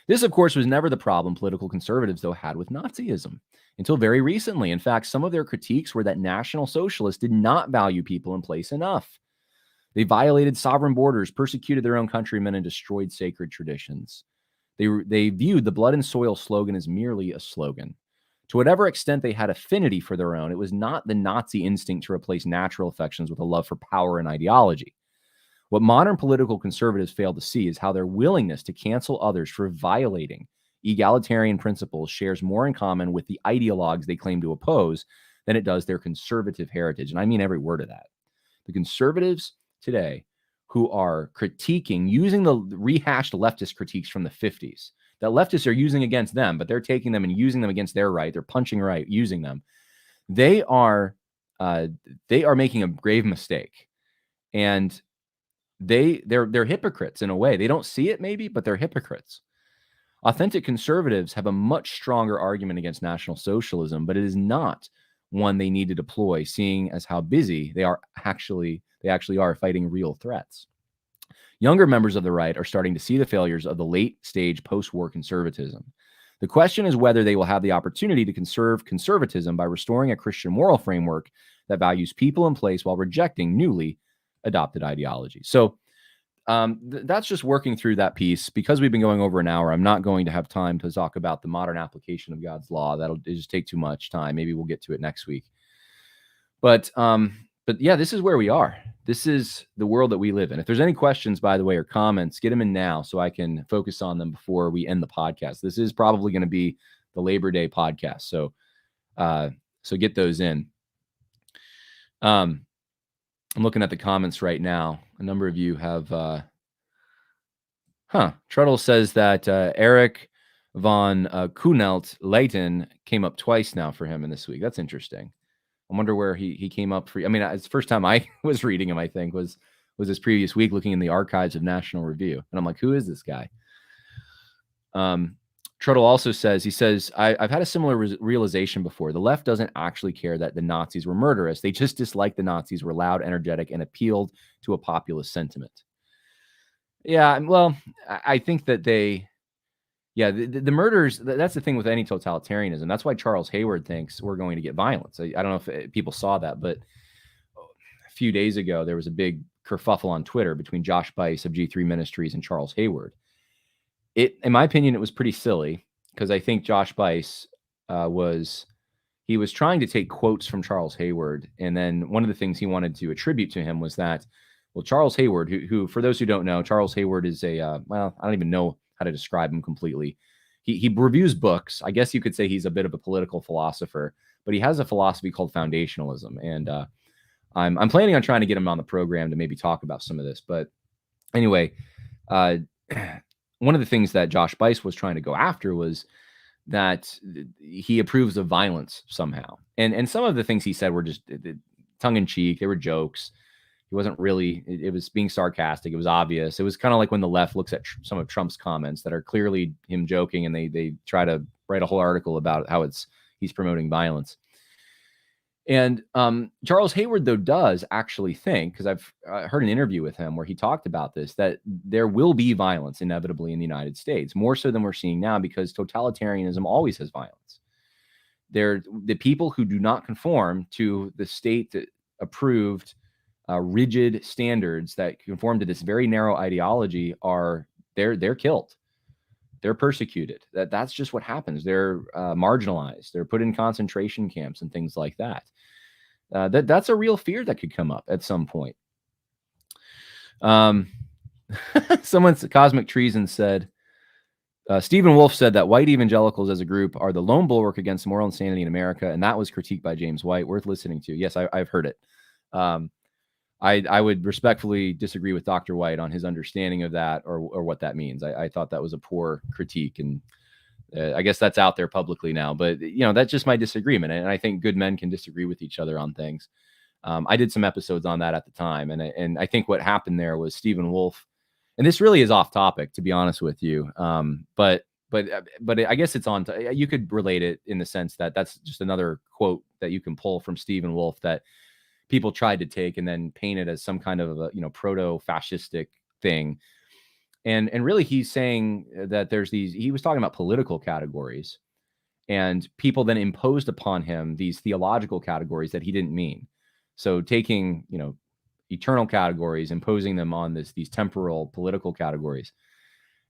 This, of course, was never the problem political conservatives, though, had with Nazism until very recently. In fact, some of their critiques were that National Socialists did not value people in place enough. They violated sovereign borders, persecuted their own countrymen, and destroyed sacred traditions. They viewed the blood and soil slogan as merely a slogan. To whatever extent they had affinity for their own, it was not the Nazi instinct to replace natural affections with a love for power and ideology. What modern political conservatives fail to see is how their willingness to cancel others for violating egalitarian principles shares more in common with the ideologues they claim to oppose than it does their conservative heritage. And I mean every word of that. The conservatives today who are critiquing, using the rehashed leftist critiques from the 50s, that leftists are using against them, but they're taking them and using them against their right. They're punching right, using them. They are making a grave mistake. And they're hypocrites in a way. They don't see it maybe, but they're hypocrites. Authentic conservatives have a much stronger argument against National Socialism, but it is not one they need to deploy, seeing as how busy they actually are fighting real threats. Younger members of the right are starting to see the failures of the late stage post-war conservatism. The question is whether they will have the opportunity to conserve conservatism by restoring a Christian moral framework that values people in place while rejecting newly adopted ideology. So that's just working through that piece. Because we've been going over an hour, I'm not going to have time to talk about the modern application of God's law. That'll just take too much time. Maybe we'll get to it next week. But yeah, this is where we are. This is the world that we live in. If there's any questions, by the way, or comments, get them in now so I can focus on them before we end the podcast. This is probably going to be the Labor Day podcast. So get those in. I'm looking at the comments right now. A number of you have, Truttle says that Eric von Kunelt Leighton came up twice now for him in this week. That's interesting. I wonder where he came up for. I mean, it's the first time I was reading him, I think, was this previous week, looking in the archives of National Review. And I'm like, who is this guy? Truttle also says, I've had a similar realization before. The left doesn't actually care that the Nazis were murderous. They just dislike the Nazis were loud, energetic, and appealed to a populist sentiment. Yeah, well, I think that the murders, that's the thing with any totalitarianism. That's why Charles Hayward thinks we're going to get violence. I don't know if people saw that, but a few days ago, there was a big kerfuffle on Twitter between Josh Bice of G3 Ministries and Charles Hayward. In my opinion, it was pretty silly because I think Josh Bice was trying to take quotes from Charles Hayward. And then one of the things he wanted to attribute to him was that, well, Charles Hayward, who for those who don't know, Charles Hayward is I don't even know how to describe him completely. He reviews books. I guess you could say he's a bit of a political philosopher, but he has a philosophy called foundationalism. And I'm planning on trying to get him on the program to maybe talk about some of this. But anyway, one of the things that Josh Bice was trying to go after was that he approves of violence somehow. And some of the things he said were just tongue-in-cheek. They were jokes. He wasn't really, it was being sarcastic. It was obvious. It was kind of like when the left looks at some of Trump's comments that are clearly him joking, and they try to write a whole article about how he's promoting violence. And Charles Hayward, though, does actually think, because I've heard an interview with him where he talked about this, that there will be violence inevitably in the United States, more so than we're seeing now, because totalitarianism always has violence. The people who do not conform to the state-approved rigid standards that conform to this very narrow ideology they're killed. They're persecuted. That's just what happens. They're marginalized. They're put in concentration camps and things like that. That's a real fear that could come up at some point. Someone's Cosmic Treason said, Stephen Wolff said that white evangelicals as a group are the lone bulwark against moral insanity in America, and that was critiqued by James White. Worth listening to. Yes, I've heard it. I would respectfully disagree with Dr. White on his understanding of that or what that means. I thought that was a poor critique, and I guess that's out there publicly now, but that's just my disagreement. And I think good men can disagree with each other on things. I did some episodes on that at the time. And I think what happened there was Stephen Wolf, and this really is off topic, to be honest with you. But I guess it's on, you could relate it in the sense that that's just another quote that you can pull from Stephen Wolf that people tried to take and then paint it as some kind of a, proto-fascistic thing. And really he's saying that he was talking about political categories, and people then imposed upon him these theological categories that he didn't mean. So taking, eternal categories, imposing them on these temporal political categories.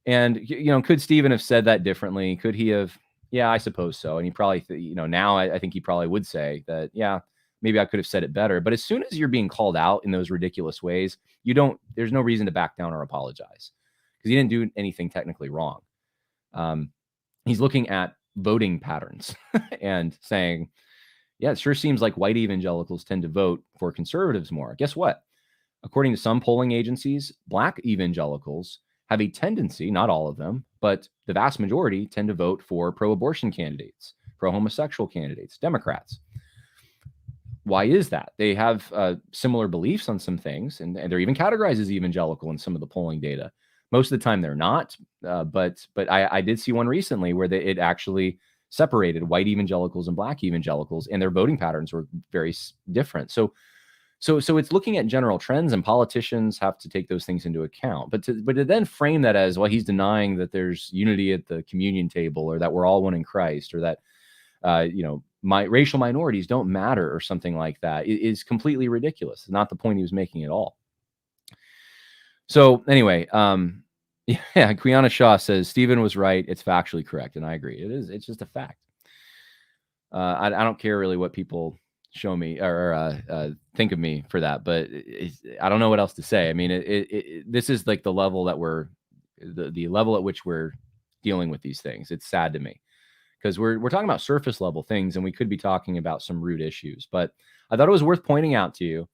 And, could Stephen have said that differently? Could he have? Yeah, I suppose so. And he probably, now I think he probably would say that, yeah, maybe I could have said it better. But as soon as you're being called out in those ridiculous ways, there's no reason to back down or apologize, because he didn't do anything technically wrong. He's looking at voting patterns and saying, yeah, it sure seems like white evangelicals tend to vote for conservatives more. Guess what? According to some polling agencies, black evangelicals have a tendency, not all of them, but the vast majority tend to vote for pro-abortion candidates, pro-homosexual candidates, Democrats. Why is that? They have similar beliefs on some things, and they're even categorized as evangelical in some of the polling data. Most of the time they're not, but I did see one recently where it actually separated white evangelicals and black evangelicals, and their voting patterns were very different. So it's looking at general trends, and politicians have to take those things into account. But to then frame that as, well, he's denying that there's unity at the communion table, or that we're all one in Christ, or that my racial minorities don't matter, or something like that, is completely ridiculous. It's not the point he was making at all. So anyway, yeah, Quiana Shaw says Stephen was right. It's factually correct, and I agree. It is. It's just a fact. I don't care really what people show me or think of me for that, but I don't know what else to say. I mean, this is like the level that the level at which we're dealing with these things. It's sad to me, because we're talking about surface level things, and we could be talking about some root issues. But I thought it was worth pointing out to you,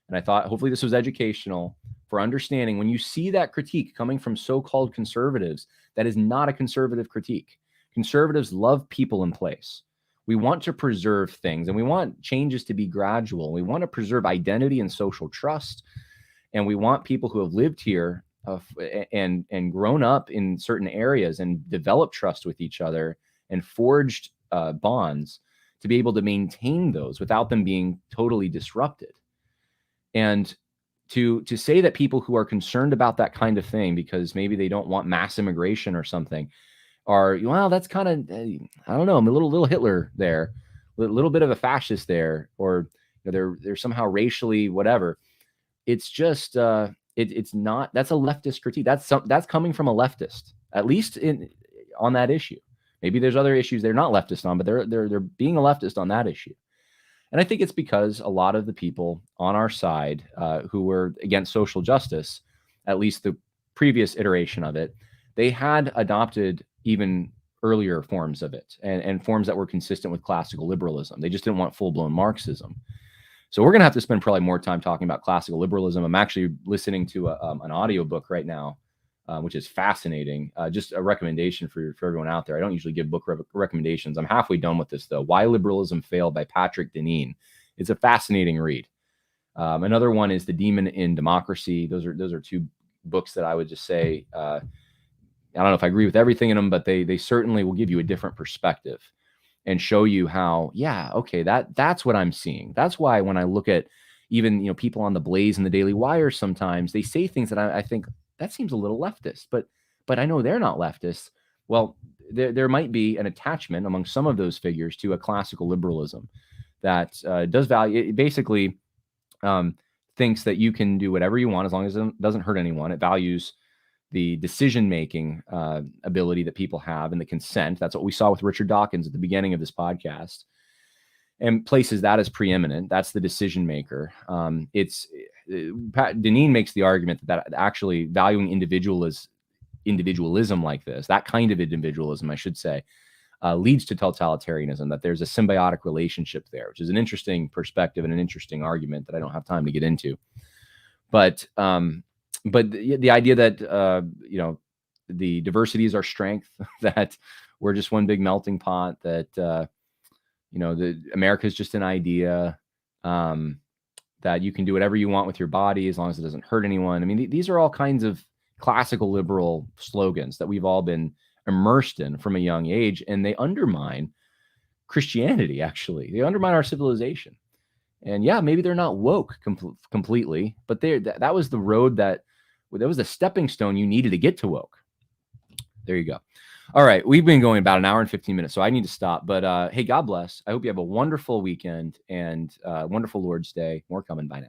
and I thought hopefully this was educational for understanding when you see that critique coming from so-called conservatives. That is not a conservative critique. Conservatives love people in place. We want to preserve things, and we want changes to be gradual. We want to preserve identity and social trust, and we want people who have lived here and grown up in certain areas and developed trust with each other and forged bonds to be able to maintain those without them being totally disrupted. And to say that people who are concerned about that kind of thing because maybe they don't want mass immigration or something are, well, that's kind of, I don't know, I'm a little Hitler there, a little bit of a fascist there, or they're somehow racially whatever. It's just it's not. That's a leftist critique. That's coming from a leftist, at least on that issue. Maybe there's other issues they're not leftist on, but they're being a leftist on that issue. And I think it's because a lot of the people on our side who were against social justice, at least the previous iteration of it, they had adopted even earlier forms of it and forms that were consistent with classical liberalism. They just didn't want full-blown Marxism. So we're going to have to spend probably more time talking about classical liberalism. I'm actually listening to an audiobook right now, which is fascinating. Just a recommendation for everyone out there. I don't usually give book recommendations. I'm halfway done with this, though. Why Liberalism Failed by Patrick Deneen. It's a fascinating read. Another one is The Demon in Democracy. Those are two books that I would just say, I don't know if I agree with everything in them, but they certainly will give you a different perspective and show you how, yeah, okay, that's what I'm seeing. That's why when I look at even people on the Blaze and the Daily Wire, sometimes they say things that I think that seems a little leftist, but I know they're not leftists. Well, there might be an attachment among some of those figures to a classical liberalism that does value. It basically thinks that you can do whatever you want as long as it doesn't hurt anyone. It values the decision-making ability that people have and the consent. That's what we saw with Richard Dawkins at the beginning of this podcast, and places that as preeminent. That's the decision maker. Deneen makes the argument that actually valuing individualism like this, that kind of individualism, I should say, leads to totalitarianism, that there's a symbiotic relationship there, which is an interesting perspective and an interesting argument that I don't have time to get into. But the idea that the diversity is our strength, that we're just one big melting pot, that, America is just an idea, that you can do whatever you want with your body as long as it doesn't hurt anyone. I mean, these are all kinds of classical liberal slogans that we've all been immersed in from a young age, and they undermine Christianity. Actually, they undermine our civilization. And yeah, maybe they're not woke completely, but that was the road that was the stepping stone you needed to get to woke. There you go. All right, we've been going about an hour and 15 minutes, so I need to stop. But hey, God bless. I hope you have a wonderful weekend and wonderful Lord's Day. More coming. Bye now.